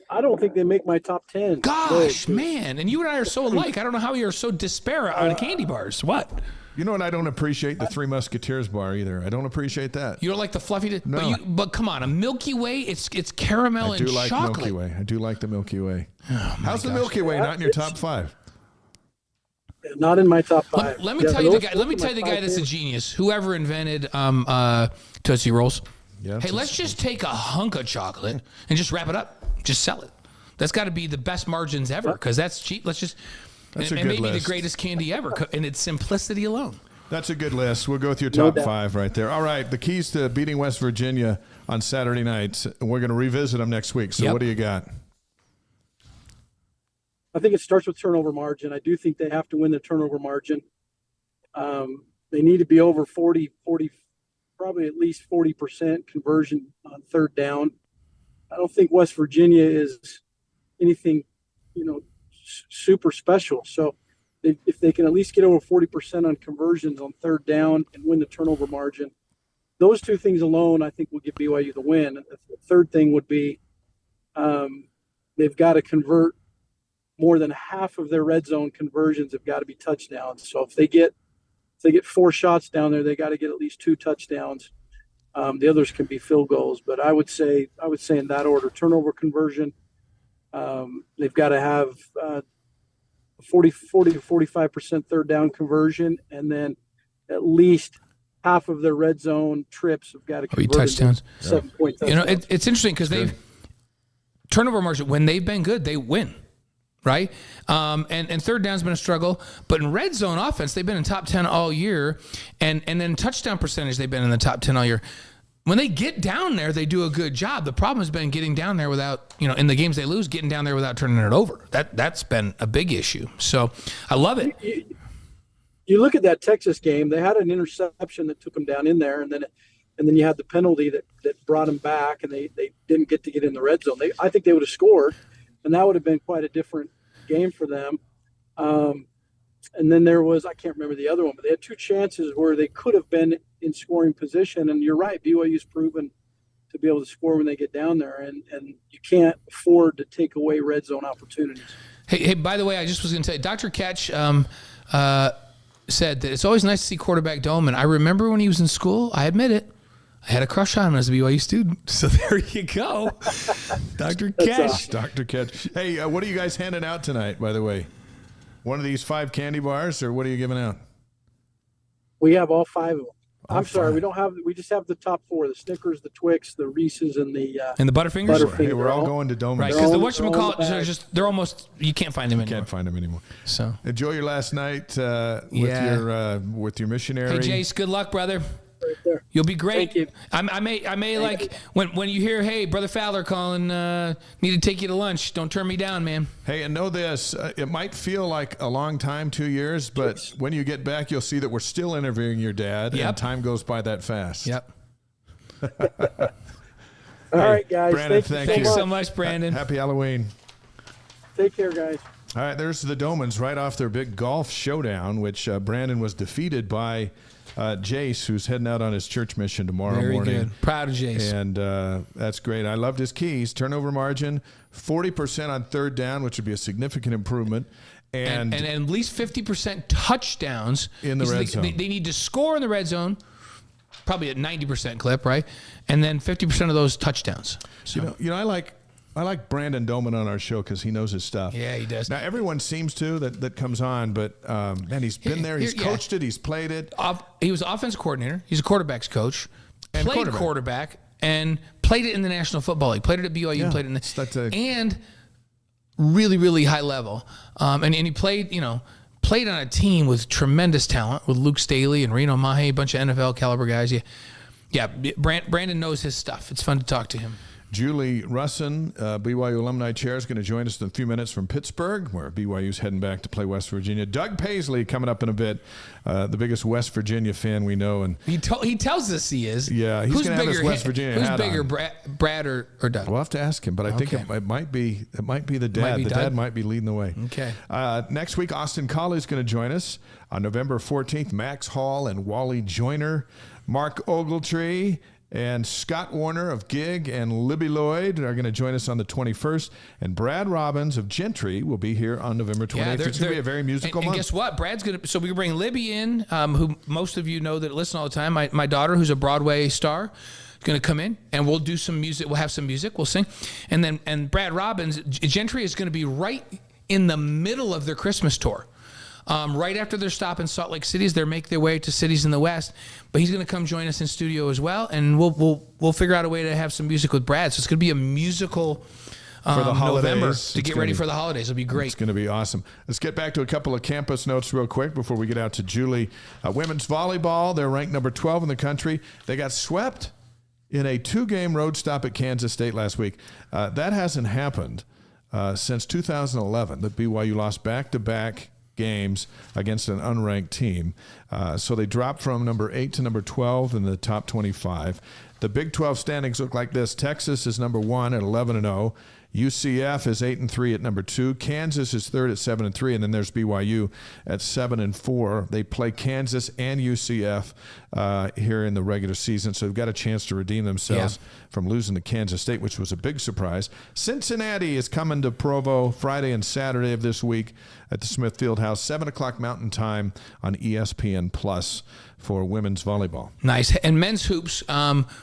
I don't think they make my top 10. Gosh, man, and you and I are so alike. I don't know how you're so disparate on candy bars. What? You know what? I don't appreciate the 3 Musketeers bar either. I don't appreciate that. You don't like the fluffy? No. But come on, a Milky Way, it's caramel and chocolate. I do like Milky Way. I do like the Milky Way. Oh, how's the Milky Way not in your top 5? Not in my top 5. Let me tell you the guy. Let me tell you the guy that's a genius. Whoever invented Tootsie Rolls. Yeah, hey, let's just take a hunk of chocolate and just wrap it up. Just sell it. That's got to be the best margins ever because that's cheap. Let's just. That's and a good maybe list. the greatest candy ever in its simplicity alone. That's a good list. We'll go with your No top doubt. 5 right there. All right, the keys to beating West Virginia on Saturday night. We're going to revisit them next week. So Yep. what do you got? I think it starts with turnover margin. I do think they have to win the turnover margin. They need to be over 40, probably at least 40% conversion on third down. I don't think West Virginia is anything, super special. So if they can at least get over 40% on conversions on third down and win the turnover margin, those two things alone, I think will give BYU the win. The third thing would be they've got to convert more than half of their red zone conversions have got to be touchdowns. So if they get 4 shots down there, they got to get at least 2 touchdowns. The others can be field goals, but I would say in that order: turnover conversion. They've got to have 40 to 45% third down conversion, and then at least half of their red zone trips have got to convert touchdowns. 7-point touchdowns. It's interesting because they've turnover margin, when they've been good, they win. Right? And third down's been a struggle, but in red zone offense, they've been in top 10 all year. And then touchdown percentage, they've been in the top 10 all year. When they get down there, they do a good job. The problem has been getting down there without, in the games they lose, getting down there without turning it over. That's been a big issue. So I love it. You look at that Texas game, they had an interception that took them down in there, and then you had the penalty that brought them back, and they didn't get in the red zone. I think they would have scored, and that would have been quite a different game for them. And then there was, I can't remember the other one, but they had 2 chances where they could have been in scoring position. And you're right, BYU's proven to be able to score when they get down there, and you can't afford to take away red zone opportunities. Hey, by the way, I just was going to say, Dr. Ketch said that it's always nice to see quarterback Doman. I remember when he was in school, I admit it, I had a crush on him as a BYU student. So there you go. Dr. Ketch. awesome. Dr. Ketch. Hey, what are you guys handing out tonight, by the way? One of these 5 candy bars, or what are you giving out? We have all 5 of them. I'm sorry, we just have the top 4: the Snickers, the Twix, the Reese's, and the Butterfingers? Butterfingers. Hey, we're all going to Doman. Right, because the They're all in whatchamacallit, the bag. they're almost, you can't find them anymore. Can't find them anymore. So Enjoy your last night Yeah. with your missionary. Hey, Jace, good luck, brother. right there. You'll be great. Thank you. I may like when you hear, hey, Brother Fowler calling, need to take you to lunch. Don't turn me down, man. Hey, and know this, it might feel like a long time, 2 years, but when you get back, you'll see that we're still interviewing your dad, Yep. and time goes by that fast. Yep. All right, guys. Brandon, Thank Thanks you so much, Brandon. Happy Halloween. Take care, guys. All right, there's the Domans right off their big golf showdown, which Brandon was defeated by Jace, who's heading out on his church mission tomorrow Very morning. good. Proud of Jace. And that's great. I loved his keys. Turnover margin, 40% on third down, which would be a significant improvement. And at least 50% touchdowns in the red zone. They need to score in the red zone, probably at 90% clip, right? And then 50% of those touchdowns. So, you know, I like Brandon Doman on our show because he knows his stuff. yeah, he does. Now everyone seems to that comes on, but man, he's been there. He's coached it. He's played it. He was offensive coordinator. He's a quarterback's coach. And played quarterback and played it in the National Football League. Played it at BYU. Yeah, Played it in that's a- and really, really high level. And he played, played on a team with tremendous talent with Luke Staley and Reno Mahe, a bunch of NFL caliber guys. Yeah. Brandon knows his stuff. It's fun to talk to him. Julie Russin, BYU alumni chair, is going to join us in a few minutes from Pittsburgh, where BYU's heading back to play West Virginia. Doug Paisley coming up in a bit, the biggest West Virginia fan we know. And He tells us he is. Yeah, he's gonna have his West Virginia Who's hat bigger, on. Brad or Doug? we'll have to ask him, but I think Okay. it might be the dad. be The Doug? dad might be leading the way. Okay. Next week, Austin Colley is going to join us on November 14th. Max Hall and Wally Joyner, Mark Ogletree, and Scott Warner of Gig and Libby Lloyd are going to join us on the 21st. And Brad Robbins of Gentry will be here on November 28th. It's going to be a very musical and month. guess what? Brad's going to. So we bring Libby in, who most of you know that listen all the time. My daughter, who's a Broadway star, is going to come in, and we'll do some music. We'll have some music. We'll sing, and Brad Robbins, Gentry is going to be right in the middle of their Christmas tour. Right after their stop in Salt Lake City, as they make their way to cities in the West, but he's going to come join us in studio as well, and we'll figure out a way to have some music with Brad. So it's going to be a musical for the November holidays. to get ready for the holidays. It'll be great. It's going to be awesome. Let's get back to a couple of campus notes real quick before we get out to Julie. Women's volleyball, they're ranked number 12 in the country. They got swept in a 2-game road stop at Kansas State last week. That hasn't happened since 2011, that BYU lost back-to-back games against an unranked team. So they dropped from number 8 to number 12 in the top 25. The Big 12 standings look like this. Texas is number 1 at 11-0. UCF is 8-3 at number 2. Kansas is third at 7-3, and then there's BYU at 7-4. They play Kansas and UCF here in the regular season, so they've got a chance to redeem themselves from losing to Kansas State, which was a big surprise. Cincinnati is coming to Provo Friday and Saturday of this week at the Smith Fieldhouse, 7 o'clock Mountain Time on ESPN Plus for women's volleyball. Nice. And men's hoops,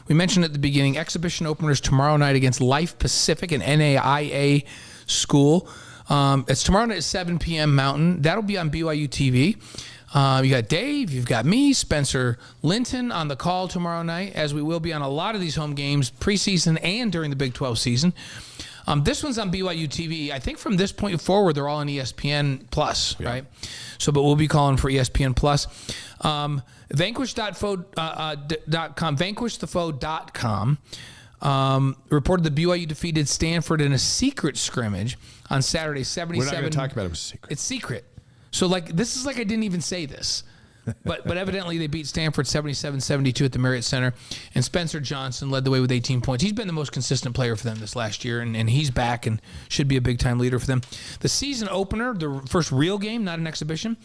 we mentioned at the beginning, exhibition openers tomorrow night against Life Pacific, an NAIA school. It's tomorrow night at 7 p.m. Mountain. That'll be on BYU TV. You got Dave, you've got me, Spencer Linton on the call tomorrow night, as we will be on a lot of these home games preseason and during the Big 12 season. This one's on BYU TV. I think from this point forward, they're all on ESPN Plus, right? So, but we'll be calling for ESPN Plus. Vanquishthefoe.com reported that BYU defeated Stanford in a secret scrimmage on Saturday, 77. We're not going to talk about it. It was secret. It's secret. So, this is like I didn't even say this. But evidently they beat Stanford 77-72 at the Marriott Center, and Spencer Johnson led the way with 18 points. He's been the most consistent player for them this last year, and he's back and should be a big-time leader for them. The season opener, the first real game, not an exhibition,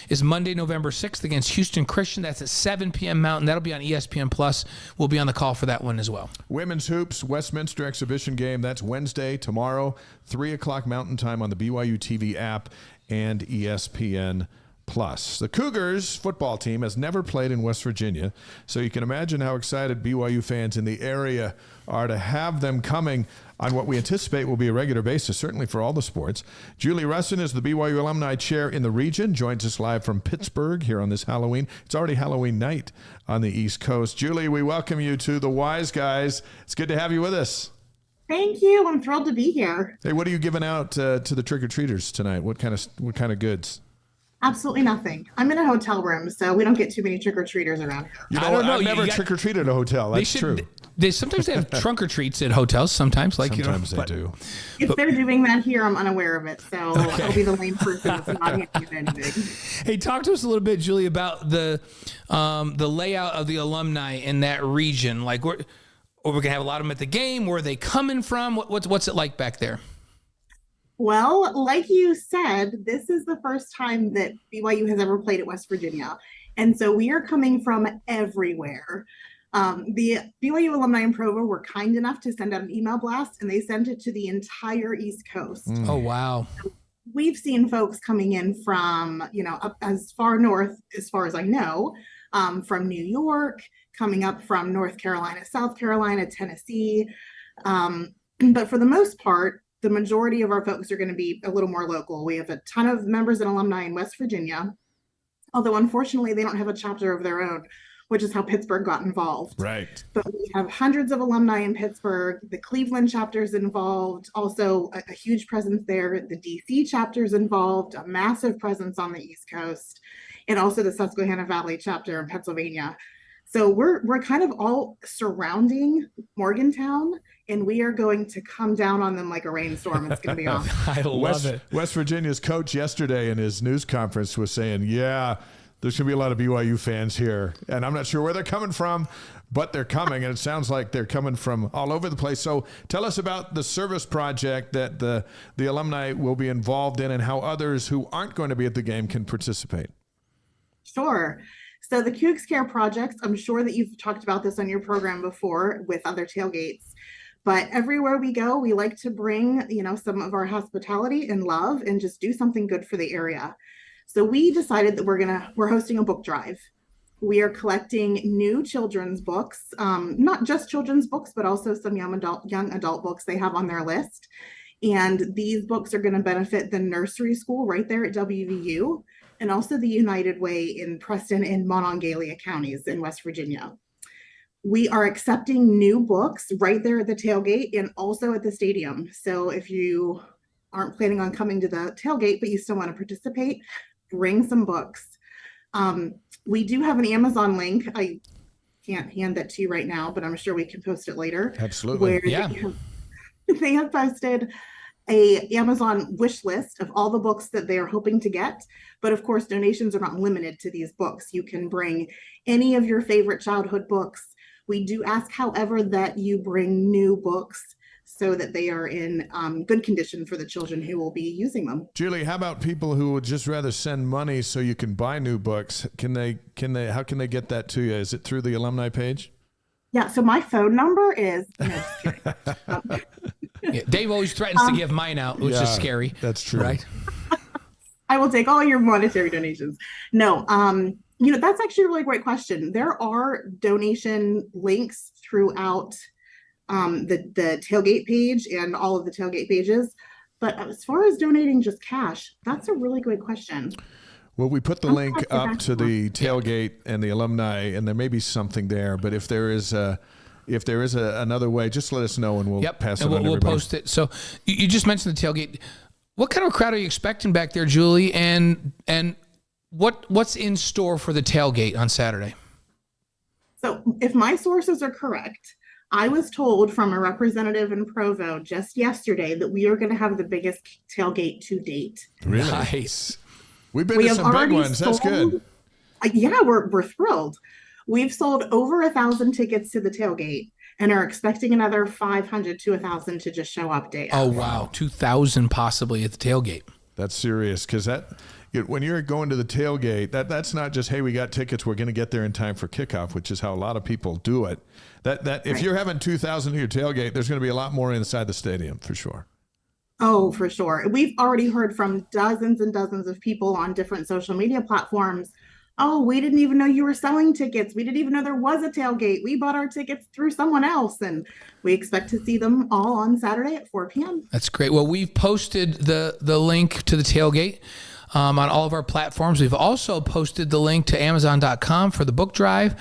is Monday, November 6th against Houston Christian. That's at 7 p.m. Mountain. That'll be on ESPN Plus. We'll be on the call for that one as well. Women's hoops, Westminster exhibition game. That's Wednesday, tomorrow, 3 o'clock Mountain Time on the BYU TV app and ESPN Plus. The Cougars football team has never played in West Virginia, so you can imagine how excited BYU fans in the area are to have them coming on what we anticipate will be a regular basis, certainly for all the sports. Julie Russin is the BYU Alumni Chair in the region, joins us live from Pittsburgh here on this Halloween. It's already Halloween night on the East Coast. Julie, we welcome you to the Wise Guys. It's good to have you with us. Thank you. I'm thrilled to be here. Hey, what are you giving out to the trick-or-treaters tonight? What kind of goods? Absolutely nothing. I'm in a hotel room, so we don't get too many trick-or-treaters around here. You know, I don't know. I've never trick-or-treated at a hotel. That's true. Sometimes they have trunk-or-treats at hotels. Sometimes they do. If they're doing that here, I'm unaware of it. So I'll be the lame person that's not handing it anything. Hey, talk to us a little bit, Julie, about the layout of the alumni in that region. Like, we're going to have a lot of them at the game. Where are they coming from? What's it like back there? Well, like you said, this is the first time that BYU has ever played at West Virginia. And so we are coming from everywhere. The BYU alumni in Provo were kind enough to send out an email blast, and they sent it to the entire East Coast. Oh, wow. So we've seen folks coming in from, up as far north, as far as I know, from New York, coming up from North Carolina, South Carolina, Tennessee. But for the most part, the majority of our folks are going to be a little more local. We have a ton of members and alumni in West Virginia, although unfortunately they don't have a chapter of their own, which is how Pittsburgh got involved. Right. But we have hundreds of alumni in Pittsburgh. The Cleveland chapter is involved, also a huge presence there. The DC chapter is involved, a massive presence on the East Coast, and also the Susquehanna Valley chapter in Pennsylvania. So we're kind of all surrounding Morgantown, and we are going to come down on them like a rainstorm. It's going to be awesome. I love it. West Virginia's coach yesterday in his news conference was saying, there's going to be a lot of BYU fans here. And I'm not sure where they're coming from, but they're coming. And it sounds like they're coming from all over the place. So tell us about the service project that the alumni will be involved in and how others who aren't going to be at the game can participate. Sure. So the Cougs Care Projects, I'm sure that you've talked about this on your program before with other tailgates, but everywhere we go, we like to bring, some of our hospitality and love and just do something good for the area. So we decided that we're hosting a book drive. We are collecting new children's books, not just children's books, but also some young adult books they have on their list. And these books are going to benefit the nursery school right there at WVU, and also the United Way in Preston and Monongalia counties in West Virginia. We are accepting new books right there at the tailgate and also at the stadium. So if you aren't planning on coming to the tailgate, but you still want to participate, bring some books. We do have an Amazon link. I can't hand that to you right now, but I'm sure we can post it later. Absolutely. Where they have posted a Amazon wish list of all the books that they are hoping to get. But of course, donations are not limited to these books. You can bring any of your favorite childhood books. We do ask, however, that you bring new books so that they are in good condition for the children who will be using them. Julie, how about people who would just rather send money so you can buy new books? How can they get that to you? Is it through the alumni page? Yeah, so my phone number is Dave always threatens to give mine out, which is scary. That's true. Right? I will take all your monetary donations. No, that's actually a really great question. There are donation links throughout the tailgate page and all of the tailgate pages. But as far as donating just cash, that's a really good question. Well, we put the link up to the tailgate and the alumni, and there may be something there. But if there is another way, just let us know, and we'll pass it on to everybody. We'll post it. So you just mentioned the tailgate. What kind of crowd are you expecting back there, Julie? And what's in store for the tailgate on Saturday? So if my sources are correct, I was told from a representative in Provo just yesterday that we are going to have the biggest tailgate to date. Really? Nice. We've been to some big ones. That's good. Yeah, we're thrilled. We've sold over 1,000 tickets to the tailgate and are expecting another 500 to 1,000 to just show up day. Oh, wow. 2,000 possibly at the tailgate. That's serious, because when you're going to the tailgate, that's not just, hey, we got tickets, we're going to get there in time for kickoff, which is how a lot of people do it. If you're having 2,000 at your tailgate, there's going to be a lot more inside the stadium for sure. Oh, for sure. We've already heard from dozens and dozens of people on different social media platforms. Oh, we didn't even know you were selling tickets. We didn't even know there was a tailgate. We bought our tickets through someone else, and we expect to see them all on Saturday at 4 p.m. That's great. Well, we've posted the link to the tailgate on all of our platforms. We've also posted the link to Amazon.com for the book drive.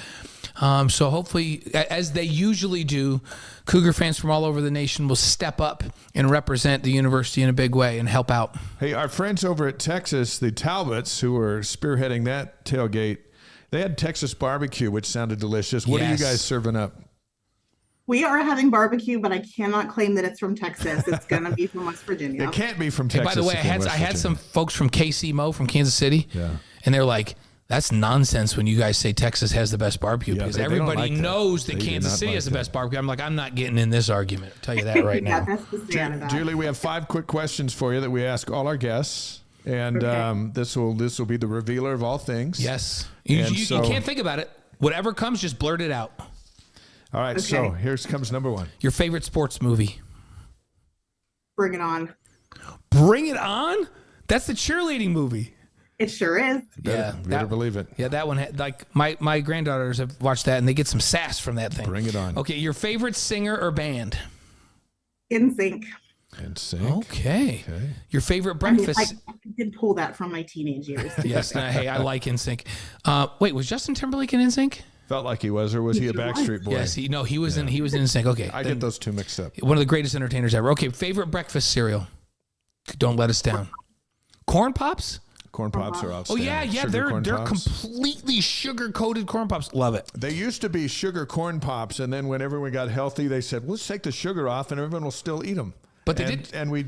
So hopefully, as they usually do, Cougar fans from all over the nation will step up and represent the university in a big way and help out. Hey, our friends over at Texas, the Talbots, who were spearheading that tailgate, they had Texas barbecue, which sounded delicious. What are you guys serving up? We are having barbecue, but I cannot claim that it's from Texas. It's going to be from West Virginia. It can't be from Texas. Hey, by the way, I had some folks from KC from Kansas City, and they're like, that's nonsense when you guys say Texas has the best barbecue, because everybody knows that Kansas City has the best barbecue. I'm like, I'm not getting in this argument. I'll tell you that right now. That's the stand of that. Julie, we have 5 quick questions for you that we ask all our guests, and this will be the revealer of all things. Yes. You can't think about it. Whatever comes, just blurt it out. All right, so here comes number 1. Your favorite sports movie? Bring It On. Bring It On? That's the cheerleading movie. It sure is. Better believe it. Yeah, that one, like my granddaughters have watched that, and they get some sass from that thing. Bring it on. Okay, your favorite singer or band? NSYNC. NSYNC. Okay. Your favorite breakfast? I did pull that from my teenage years. Yes. Hey, I like NSYNC. Wait, was Justin Timberlake in NSYNC? Felt like he was, or was he a Backstreet Boy? Yes, he was in NSYNC. Okay. I get those two mixed up. One of the greatest entertainers ever. Okay, favorite breakfast cereal? Don't let us down. Corn Pops? Corn Pops are outstanding. Oh, yeah. They're completely sugar-coated Corn Pops. Love it. They used to be sugar Corn Pops, and then when everyone got healthy, they said, let's take the sugar off, and everyone will still eat them. But they did, and we.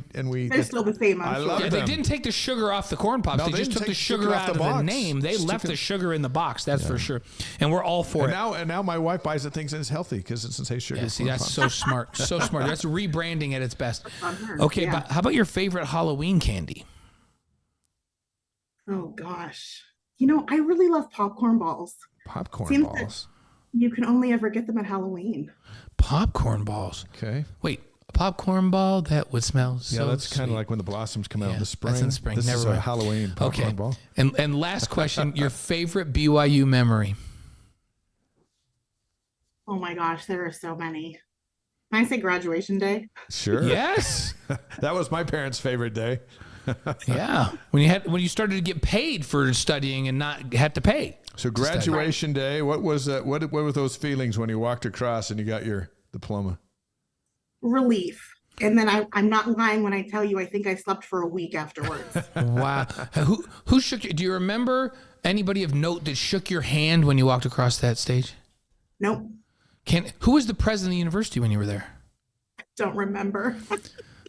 They're still the same. I love them. They didn't take the sugar off the Corn Pops. No, they just took the sugar out of the name. They left the sugar in the box. That's for sure. And we're all for it. Now my wife buys the things and it's healthy because it doesn't say sugar. Yeah, see, that's so smart. So smart. That's rebranding at its best. Okay, but how about your favorite Halloween candy? Oh gosh, I really love popcorn balls. Popcorn balls. You can only ever get them at Halloween. Popcorn balls. Okay. Wait. A popcorn ball that would smell so that's sweet. kind of like when the blossoms come out in the spring. That's in spring. This is mind. a Halloween popcorn ball. And last question, your favorite BYU memory? Oh my gosh, there are so many. Can I say graduation day? Sure. Yes. That was my parents' favorite day. Yeah, when you started to get paid for studying and not have to pay. So graduation day, what was what were those feelings when you walked across and you got your diploma? Relief. And then I'm not lying when I tell you I think I slept for a week afterwards. Wow. Who shook you? Do you remember anybody of note that shook your hand when you walked across that stage? Nope. Who was the president of the university when you were there? Don't remember.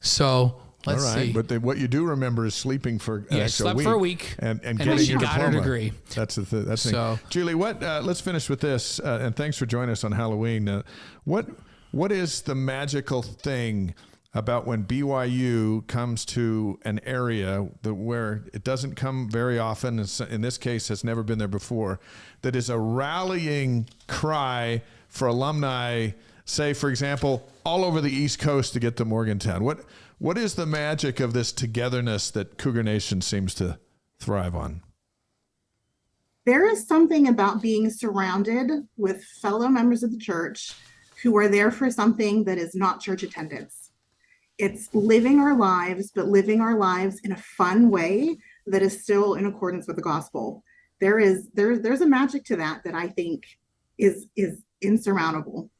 So let's see. But what you do remember is sleeping for slept for a week and getting your got diploma. her degree. That's the thing. Julie, let's finish with this, and thanks for joining us on Halloween. What is the magical thing about when BYU comes to an area where it doesn't come very often, in this case has never been there before, that is a rallying cry for alumni, say, for example, all over the East Coast to get to Morgantown? What is the magic of this togetherness that Cougar Nation seems to thrive on? There is something about being surrounded with fellow members of the church who are there for something that is not church attendance. It's living our lives, but living our lives in a fun way that is still in accordance with the gospel. There's a magic to that I think is insurmountable.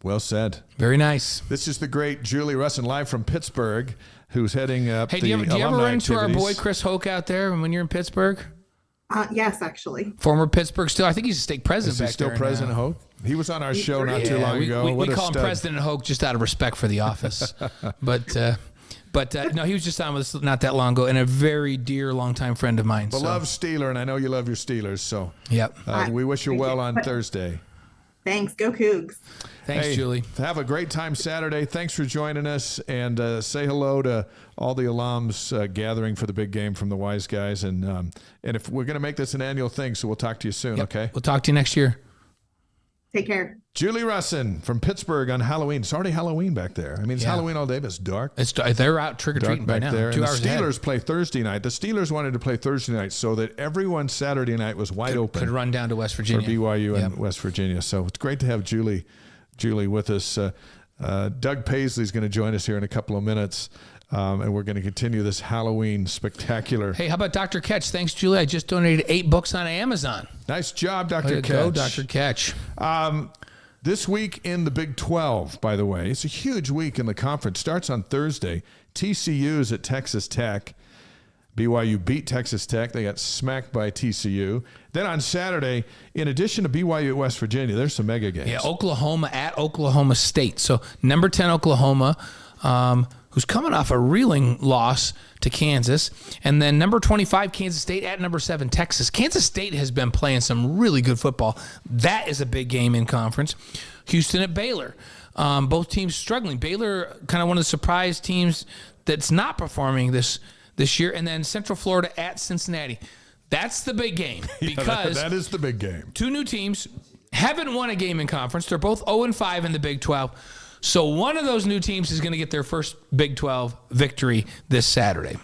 Well said. Very nice. This is the great Julie Russin, live from Pittsburgh, who's heading up the alumni do you ever run into our activities. boy Chris Hoke out there when you're in Pittsburgh? Yes, actually. Former Pittsburgh still. I think he's a stake president back there. Is he still President Hoke? He was on our show not too long ago. We call him President Hoke just out of respect for the office. But no, he was just on with us not that long ago, and a very dear, longtime friend of mine. Beloved Steeler, and I know you love your Steelers. So yep. We wish you well on Thursday. Thanks. Go Cougs. Thanks, Julie. Have a great time Saturday. Thanks for joining us, and say hello to all the alums gathering for the big game from the Wise Guys. And if we're going to make this an annual thing, so we'll talk to you soon, okay? We'll talk to you next year. Take care. Julie Russin from Pittsburgh on Halloween. It's already Halloween back there. I mean, it's Halloween all day, but it's dark. They're out trick-or-treating back by now. there. 2 and hours the Steelers ahead. play Thursday night. The Steelers wanted to play Thursday night so that everyone Saturday night was wide open. Could run down to West Virginia. For BYU and West Virginia. So it's great to have Julie with us. Doug Paisley is going to join us here in a couple of minutes. And we're going to continue this Halloween spectacular. Hey, how about Dr. Ketch? Thanks, Julie. I just donated 8 books on Amazon. Nice job, Dr. Ketch. Go, Dr. Ketch. This week in the Big 12, by the way, it's a huge week in the conference. Starts on Thursday. TCU's at Texas Tech. BYU beat Texas Tech. They got smacked by TCU. Then on Saturday, in addition to BYU at West Virginia, there's some mega games. Yeah, Oklahoma at Oklahoma State. So number 10 Oklahoma, who's coming off a reeling loss to Kansas. And then number 25 Kansas State at number 7 Texas. Kansas State has been playing some really good football. That is a big game in conference. Houston at Baylor. Both teams struggling. Baylor, kind of one of the surprise teams that's not performing this year. And then Central Florida at Cincinnati. That's the big game because that is the big game. 2 new teams haven't won a game in conference. They're both 0-5 in the Big 12. So one of those new teams is going to get their first Big 12 victory this Saturday.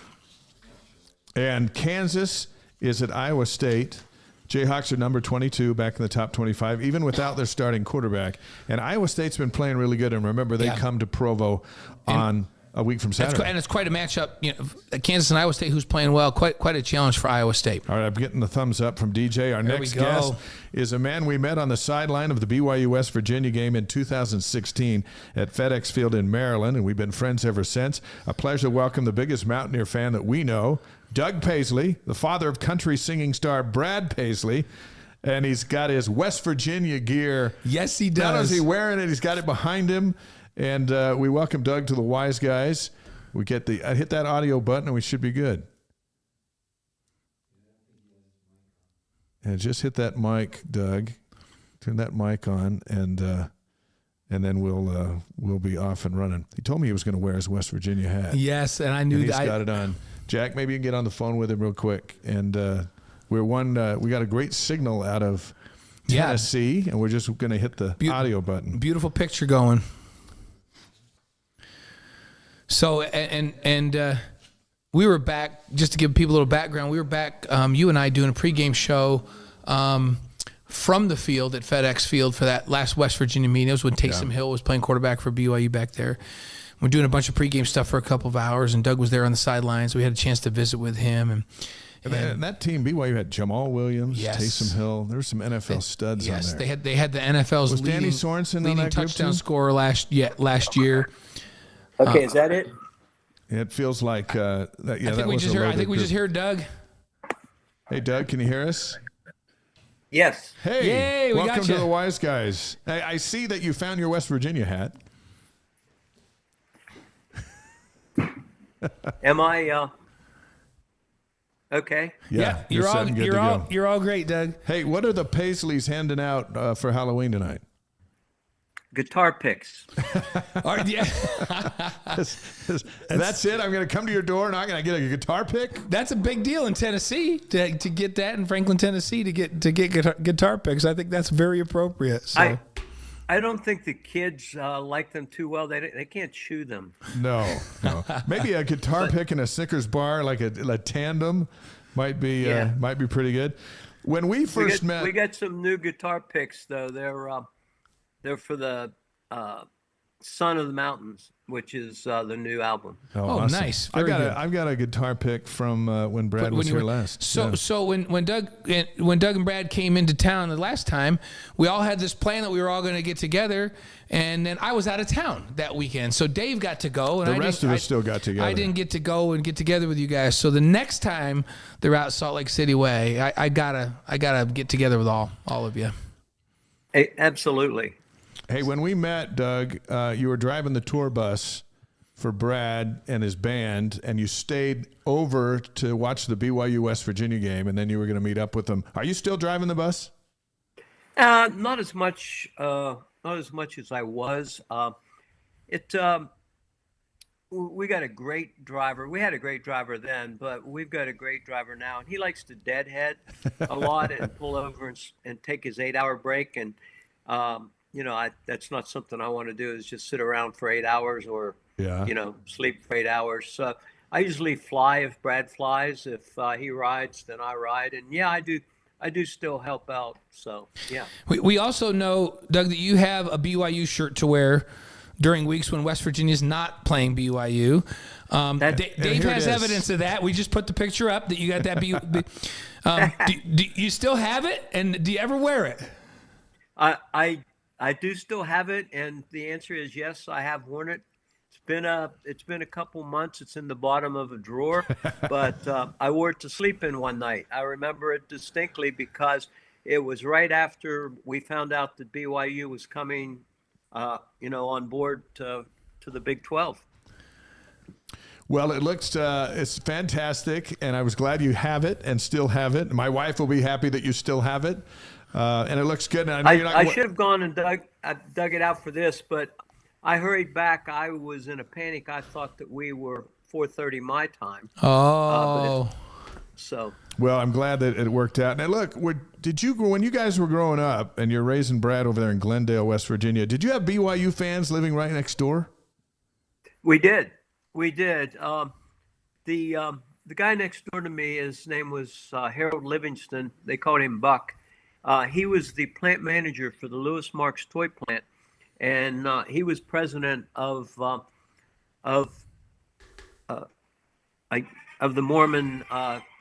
And Kansas is at Iowa State. Jayhawks are number 22, back in the top 25, even without their starting quarterback. And Iowa State's been playing really good. And remember, they come to Provo on a week from Saturday. And it's quite a matchup. You know, Kansas and Iowa State, who's playing well, quite a challenge for Iowa State. All right, I'm getting the thumbs up from DJ. Our next guest is a man we met on the sideline of the BYU West Virginia game in 2016 at FedEx Field in Maryland, and we've been friends ever since. A pleasure to welcome the biggest Mountaineer fan that we know, Doug Paisley, the father of country singing star Brad Paisley. And he's got his West Virginia gear. Yes, he does. Not only is he wearing it, he's got it behind him. And we welcome Doug to the Wise Guys. We get I hit that audio button and we should be good. And just hit that mic, Doug. Turn that mic on, and then we'll be off and running. He told me he was going to wear his West Virginia hat. Yes, and I knew that. He's got it on. Jack, maybe you can get on the phone with him real quick. And we got a great signal out of Tennessee, and we're just going to hit the audio button. Beautiful picture going. So, and we were back, just to give people a little background, we were back, you and I doing a pregame show from the field at FedEx Field for that last West Virginia meeting. It was when Taysom Hill was playing quarterback for BYU back there. We're doing a bunch of pregame stuff for a couple of hours, and Doug was there on the sidelines. We had a chance to visit with him. And that team, BYU had Jamal Williams, Yes. Taysom Hill. There were some NFL studs on Yes, there. they had the NFL's Was Danny Sorensen on leading that group touchdown too? scorer last year. Okay, is that it? It feels like that. Yeah, I think that we was just a heard. I loaded think we group. just heard Doug. Hey, Doug, can you hear us? Yes. Hey, Yay, we welcome gotcha. to the Wise Guys. I see that you found your West Virginia hat. Am I? Okay. Yeah, you're all set and good to go. you're all great, Doug. Hey, what are the Paisleys handing out for Halloween tonight? Guitar picks. All right, yeah. That's it. I'm going to come to your door and I'm going to get a guitar pick. That's a big deal in Tennessee to get that in Franklin, Tennessee to get guitar picks. I think that's very appropriate. So. I don't think the kids like them too well. They can't chew them. No. Maybe a guitar pick in a Snickers bar, like a tandem, might be pretty good. When we first met, we got some new guitar picks though. They're for the Son of the Mountains, which is the new album. Oh, awesome. nice. Very good. I've got a guitar pick from when Brad was here last. So when Doug and Brad came into town the last time, we all had this plan that we were all going to get together, and then I was out of town that weekend, so Dave got to go, and The rest of us still got together. I didn't get to go and get together with you guys. So the next time they're out Salt Lake City way, I gotta get together with all of you. Hey, absolutely. Hey, when we met, Doug, you were driving the tour bus for Brad and his band, and you stayed over to watch the BYU West Virginia game, and then you were going to meet up with them. Are you still driving the bus? Not as much as I was. We got a great driver. We had a great driver then, but we've got a great driver now, and he likes to deadhead a lot and pull over and take his 8-hour break. And that's not something I want to do. Is just sit around for 8 hours or sleep for 8 hours. So I usually fly if Brad flies. If he rides, then I ride. And yeah, I do still help out. So yeah. We also know, Doug, that you have a BYU shirt to wear during weeks when West Virginia's not playing BYU. Dave has evidence of that. We just put the picture up that you got that. Do you still have it? And do you ever wear it? I do still have it, and the answer is yes. I have worn it. It's been a couple months. It's in the bottom of a drawer, but I wore it to sleep in one night. I remember it distinctly because it was right after we found out that BYU was coming, on board to the Big 12. Well, it looks it's fantastic, and I was glad you have it and still have it. My wife will be happy that you still have it. And it looks good. And I should have gone and dug it out for this, but I hurried back. I was in a panic. I thought that we were 4:30 my time. Oh. Well, I'm glad that it worked out. Now, look, when you guys were growing up and you're raising Brad over there in Glendale, West Virginia, did you have BYU fans living right next door? We did. The guy next door to me, his name was Harold Livingston. They called him Buck. He was the plant manager for the Lewis Marks toy plant, and he was president of the Mormon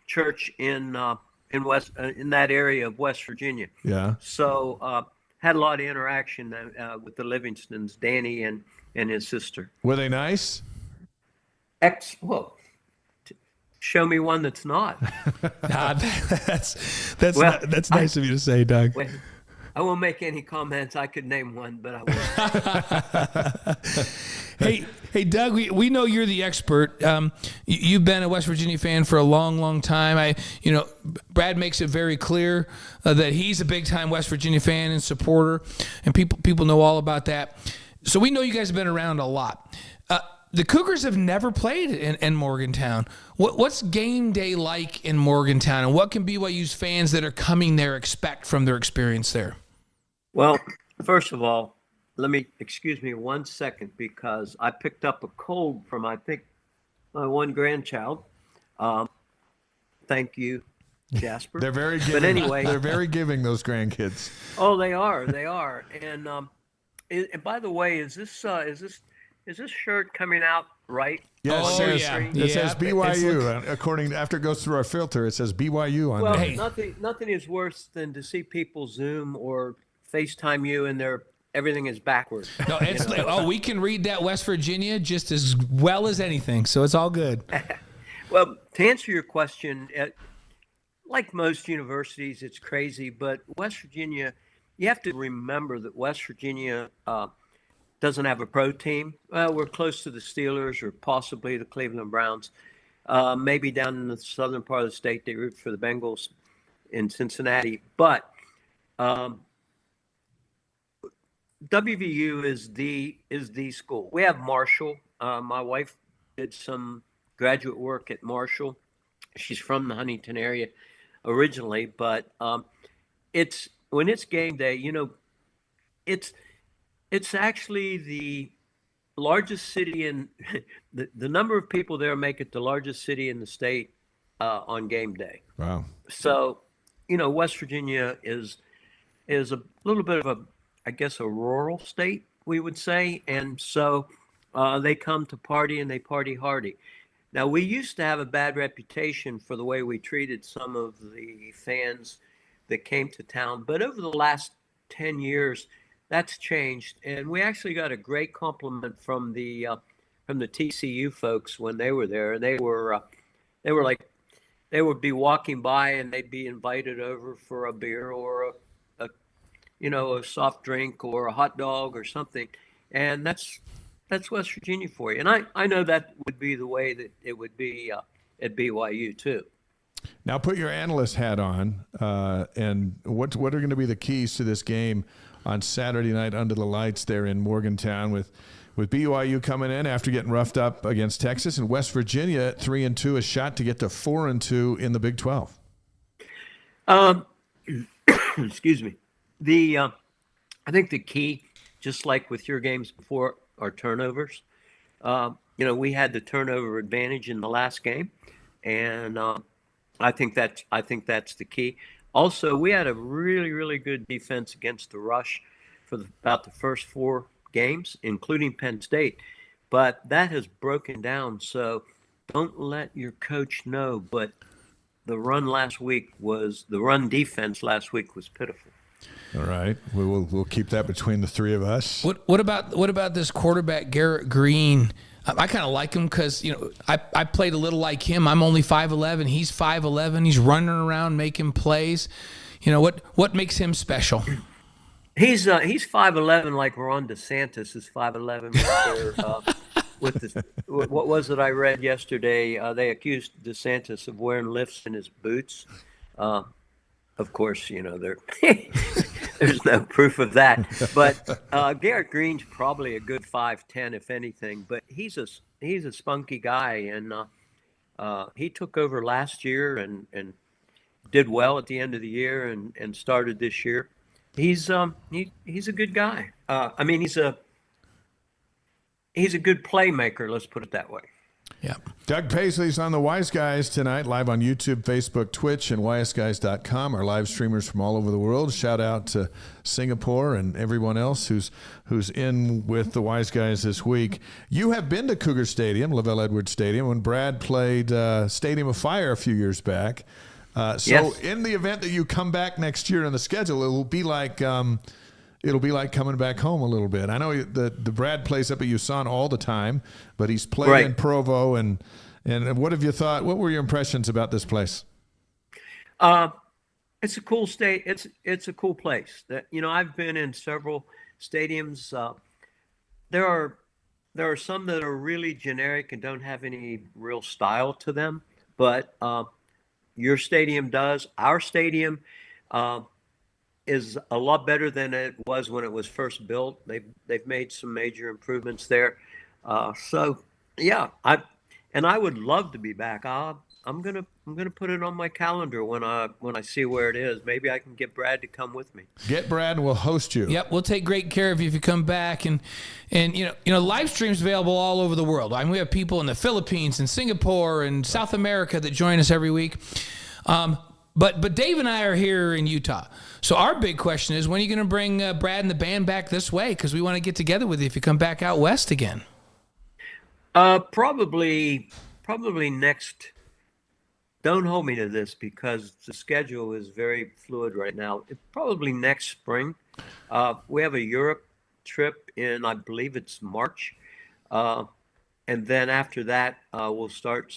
church in that area of West Virginia. Yeah. So had a lot of interaction with the Livingstons, Danny and his sister. Were they nice? Show me one that's not. That's nice of you to say, Doug. I won't make any comments. I could name one, but I won't. Hey, Doug, we know you're the expert. You've been a West Virginia fan for a long, long time. Brad makes it very clear that he's a big-time West Virginia fan and supporter, and people know all about that. So we know you guys have been around a lot. The Cougars have never played in Morgantown. What's game day like in Morgantown, and what can BYU's fans that are coming there expect from their experience there? Well, first of all, excuse me 1 second, because I picked up a cold from, I think, my one grandchild. Thank you, Jasper. They're very giving. But anyway, they're very giving, those grandkids. Oh, they are. And by the way, is this is this shirt coming out right? Yeah, Oh, it says, yeah. it says Yeah, BYU. According after it goes through our filter, it says BYU on Well, there. nothing is worse than to see people Zoom or FaceTime you and everything is backwards. No, it's we can read that West Virginia just as well as anything, so it's all good. Well, to answer your question, like most universities, it's crazy, but West Virginia, you have to remember that West Virginia doesn't have a pro team. We're close to the Steelers or possibly the Cleveland Browns. Maybe down in the southern part of the state, they root for the Bengals in Cincinnati. But WVU is the school. We have Marshall. My wife did some graduate work at Marshall. She's from the Huntington area originally, but it's when it's game day, it's actually the largest city in the number of people there make it the largest city in the state on game day. Wow. So, West Virginia is a little bit of a rural state, we would say. And so they come to party and they party hardy. Now, we used to have a bad reputation for the way we treated some of the fans that came to town. But over the last 10 years, that's changed. And we actually got a great compliment from the TCU folks when they were there. And they would be walking by and they'd be invited over for a beer or a soft drink or a hot dog or something. And that's West Virginia for you. And I know that would be the way that it would be at BYU too. Now put your analyst hat on, and what are going to be the keys to this game on Saturday night under the lights there in Morgantown with BYU coming in after getting roughed up against Texas, and West Virginia at 3-2, a shot to get to 4-2 in the Big 12. Excuse me. I think the key, just like with your games before, are turnovers. We had the turnover advantage in the last game, and I think that's the key. Also, we had a really, really good defense against the rush for about the first 4 games, including Penn State, but that has broken down. So don't let your coach know, but the run defense last week was pitiful. All right, we'll keep that between the three of us. What about this quarterback Garrett Green? I kind of like him because I played a little like him. I'm only 5'11". He's 5'11". He's running around making plays. What makes him special? He's 5'11", like Ron DeSantis is 5'11". What was it I read yesterday? They accused DeSantis of wearing lifts in his boots. Of course, there's no proof of that. But Garrett Green's probably a good 5'10", if anything. But he's a spunky guy, and he took over last year and did well at the end of the year and started this year. He's a good guy. He's a good playmaker. Let's put it that way. Yeah. Doug Paisley's on the Wise Guys tonight, live on YouTube, Facebook, Twitch, and wiseguys.com. Our live streamers from all over the world. Shout out to Singapore and everyone else who's in with the Wise Guys this week. You have been to Cougar Stadium, LaVell Edwards Stadium, when Brad played Stadium of Fire a few years back. Yes. In the event that you come back next year on the schedule, it will be like coming back home a little bit. I know the Brad plays up at USAN all the time, but he's played in Provo. And what have you thought? What were your impressions about this place? It's a cool state. It's a cool place. I've been in several stadiums. There are some that are really generic and don't have any real style to them, but your stadium does. Our stadium is a lot better than it was when it was first built. They've made some major improvements there. So yeah, I would love to be back. I'm gonna put it on my calendar when I see where it is. Maybe I can get Brad to come with me. Get Brad and we'll host you. Yep, we'll take great care of you if you come back. And live streams available all over the world. I mean, we have people in the Philippines and Singapore and South America that join us every week. But Dave and I are here in Utah. So our big question is, when are you going to bring Brad and the band back this way? Because we want to get together with you if you come back out west again. Probably next. Don't hold me to this because the schedule is very fluid right now. Probably next spring. We have a Europe trip in, I believe it's March. And then after that, we'll start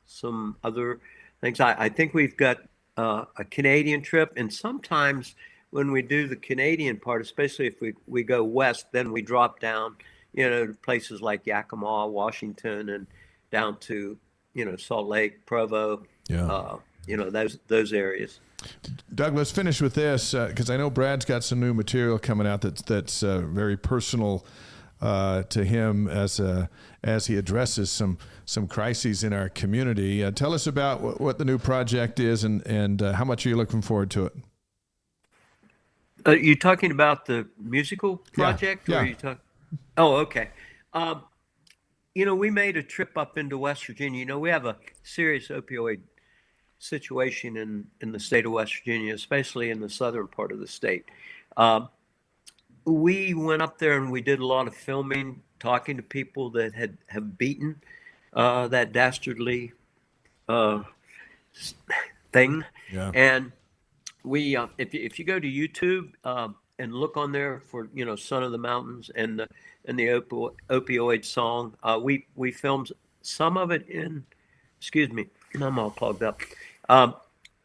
some other things. I think we've got a Canadian trip. And sometimes when we do the Canadian part, especially if we go west, then we drop down, to places like Yakima, Washington, and down to, Salt Lake, Provo, those areas. Doug, let's finish with this because I know Brad's got some new material coming out that's very personal to him as he addresses some crises in our community. Tell us about what the new project is and how much are you looking forward to it? You talking about the musical project? Yeah. Or are you talking? Oh, okay. We made a trip up into West Virginia. We have a serious opioid situation in the state of West Virginia, especially in the southern part of the state. We went up there and we did a lot of filming, talking to people that have beaten that dastardly thing. Yeah. And we, if you go to YouTube and look on there for Son of the Mountains and the opioid song, we filmed some of it in. Excuse me, I'm all plugged up.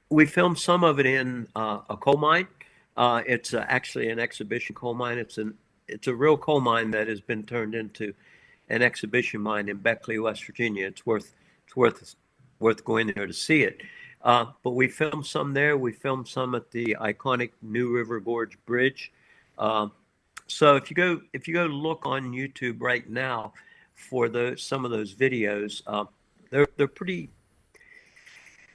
We filmed some of it in a coal mine. It's actually an exhibition coal mine. It's a real coal mine that has been turned into an exhibition mine in Beckley, West Virginia. It's worth going there to see it. But we filmed some there. We filmed some at the iconic New River Gorge Bridge. So if you go look on YouTube right now for some of those videos, they're pretty.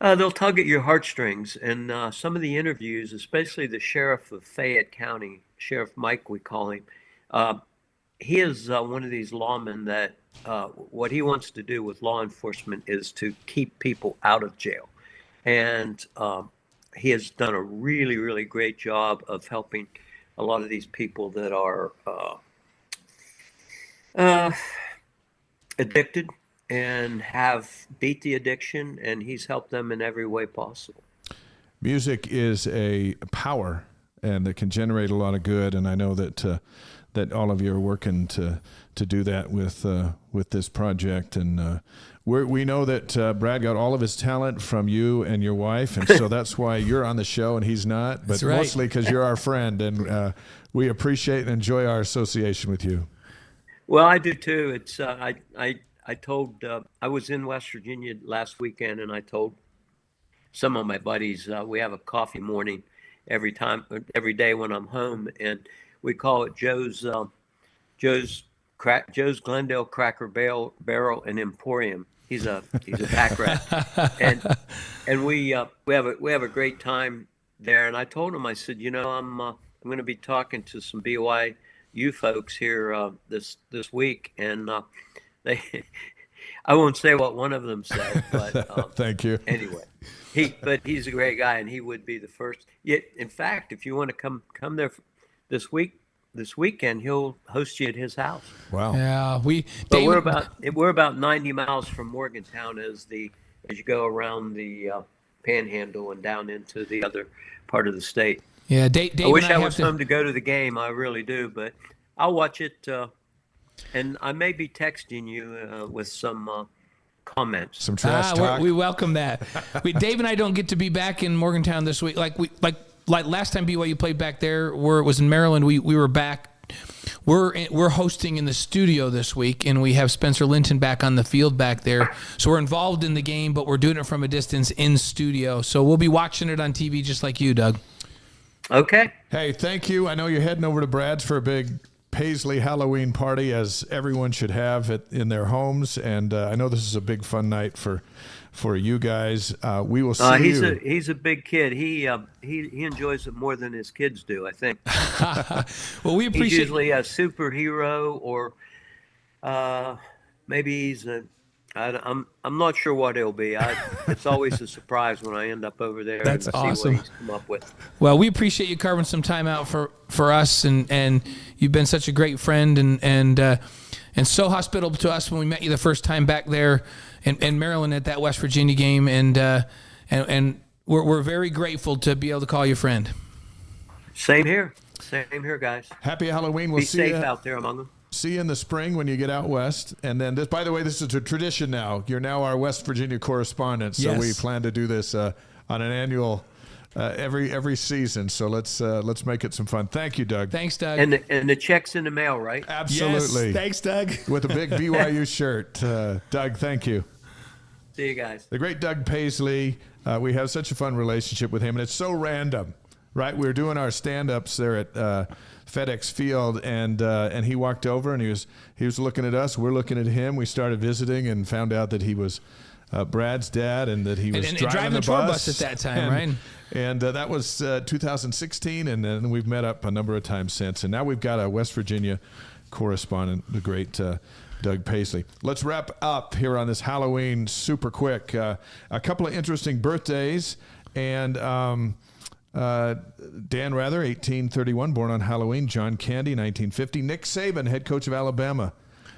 They'll tug at your heartstrings, and some of the interviews, especially the sheriff of Fayette County, Sheriff Mike, we call him. He is one of these lawmen that what he wants to do with law enforcement is to keep people out of jail, and he has done a really, really great job of helping a lot of these people that are addicted and have beat the addiction, and he's helped them in every way possible. Music is a power, and it can generate a lot of good, and I know that that all of you are working to do that with this project, and we know that Brad got all of his talent from you and your wife, and so that's why you're on the show and he's not, but right. Mostly because you're our friend, and we appreciate and enjoy our association with you. Well, I do too. It's I told, I was in West Virginia last weekend, and I told some of my buddies, we have a coffee morning every day when I'm home, and we call it Joe's Glendale Cracker Barrel and Emporium. He's a back rat, and we have a great time there. And I told him, I said, I'm going to be talking to some BYU folks here this week, and I won't say what one of them said, but thank you. Anyway, he's a great guy, and he would be the first. Yet, in fact, if you want to come there this weekend, he'll host you at his house. Wow. Yeah, we're about 90 miles from Morgantown as you go around the Panhandle and down into the other part of the state. Yeah, Dave I wish I was home to go to the game. I really do, but I'll watch it. And I may be texting you with some comments. Some trash talk. We welcome that. Dave and I don't get to be back in Morgantown this week. Like last time BYU played back there, where it was in Maryland. We were back. We're hosting in the studio this week, and we have Spencer Linton back on the field back there. So we're involved in the game, but we're doing it from a distance in studio. So we'll be watching it on TV just like you, Doug. Okay. Hey, thank you. I know you're heading over to Brad's for a big Paisley Halloween party, as everyone should have it in their homes, and I know this is a big fun night for you guys. We will see you. He's a big kid. He enjoys it more than his kids do, I think. Well, we appreciate. He's usually a superhero, or maybe he's I'm not sure what he'll be. It's always a surprise when I end up over there. That's and awesome. See what he's come up with. Well, we appreciate you carving some time out for us, and you've been such a great friend, and and so hospitable to us when we met you the first time back there in Maryland at that West Virginia game. And we're very grateful to be able to call you friend. Same here. Same here, guys. Happy Halloween. We'll Be see safe you out there among them. See you in the spring when you get out west. And then this, by the way, this is a tradition now. You're now our West Virginia correspondent. So Yes. we plan to do this on an annual every season. So let's make it some fun. Thank you, Doug. Thanks, Doug. And the check's in the mail, right? Absolutely. Yes. Thanks, Doug. With a big BYU shirt. Doug, thank you. See you guys. The great Doug Paisley. We have such a fun relationship with him, and it's so random, right? We were doing our stand-ups there at FedEx Field, and he walked over, and he was looking at us. We're looking at him. We started visiting and found out that he was Brad's dad, and that he was driving the tour bus at that time, right? And that was 2016, and then we've met up a number of times since. And now we've got a West Virginia correspondent, the great Doug Paisley. Let's wrap up here on this Halloween super quick. A couple of interesting birthdays, and Dan Rather, 1831, born on Halloween. John Candy, 1950. Nick Saban, head coach of Alabama,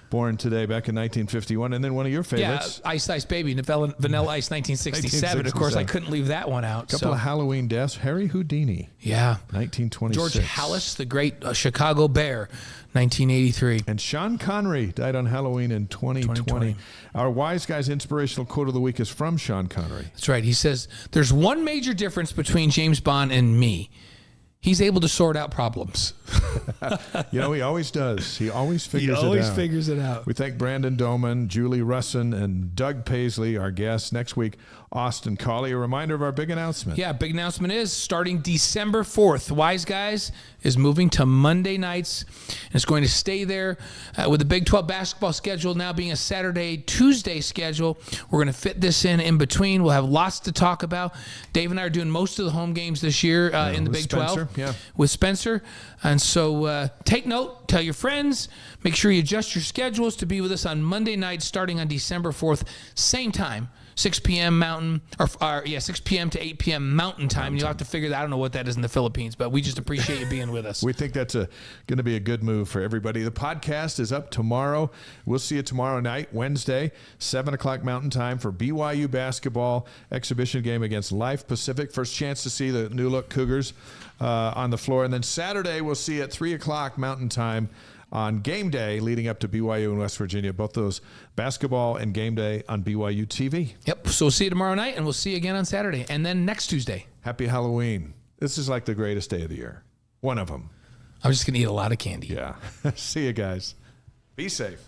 born today back in 1951. And then one of your favorites. Yeah, Ice Ice Baby, Vanilla Ice, 1967. Of course, I couldn't leave that one out. A couple of Halloween deaths. Harry Houdini, yeah. 1926. George Halas, the great Chicago Bear, 1983. And Sean Connery died on Halloween in 2020. Our Wise Guys inspirational quote of the week is from Sean Connery. That's right. He says, "There's one major difference between James Bond and me. He's able to sort out problems." He always does. He always figures it out. out. We thank Brandon Doman, Julie Russin, and Doug Paisley, our guests. Next week, Austin Colley. A reminder of our big announcement. Yeah, big announcement is starting December 4th. Wise Guys is moving to Monday nights, and it's going to stay there with the Big 12 basketball schedule now being a Saturday, Tuesday schedule. We're going to fit this in between. We'll have lots to talk about. Dave and I are doing most of the home games this year in the Big Spencer, 12 with Spencer. And so take note, tell your friends, make sure you adjust your schedules to be with us on Monday night starting on December 4th, same time. 6 p.m. Mountain, 6 p.m. to 8 p.m. Mountain time. You'll have to figure that. I don't know what that is in the Philippines, but we just appreciate you being with us. We think that's going to be a good move for everybody. The podcast is up tomorrow. We'll see you tomorrow night, Wednesday, 7 o'clock Mountain time for BYU basketball exhibition game against Life Pacific. First chance to see the new look Cougars on the floor. And then Saturday, we'll see at 3 o'clock Mountain time on game day leading up to BYU and West Virginia. Both those basketball and game day on BYU TV. Yep. So we'll see you tomorrow night, and we'll see you again on Saturday, and then next Tuesday. Happy Halloween. This is like the greatest day of the year. One of them. I'm just going to eat a lot of candy. Yeah. See you guys. Be safe.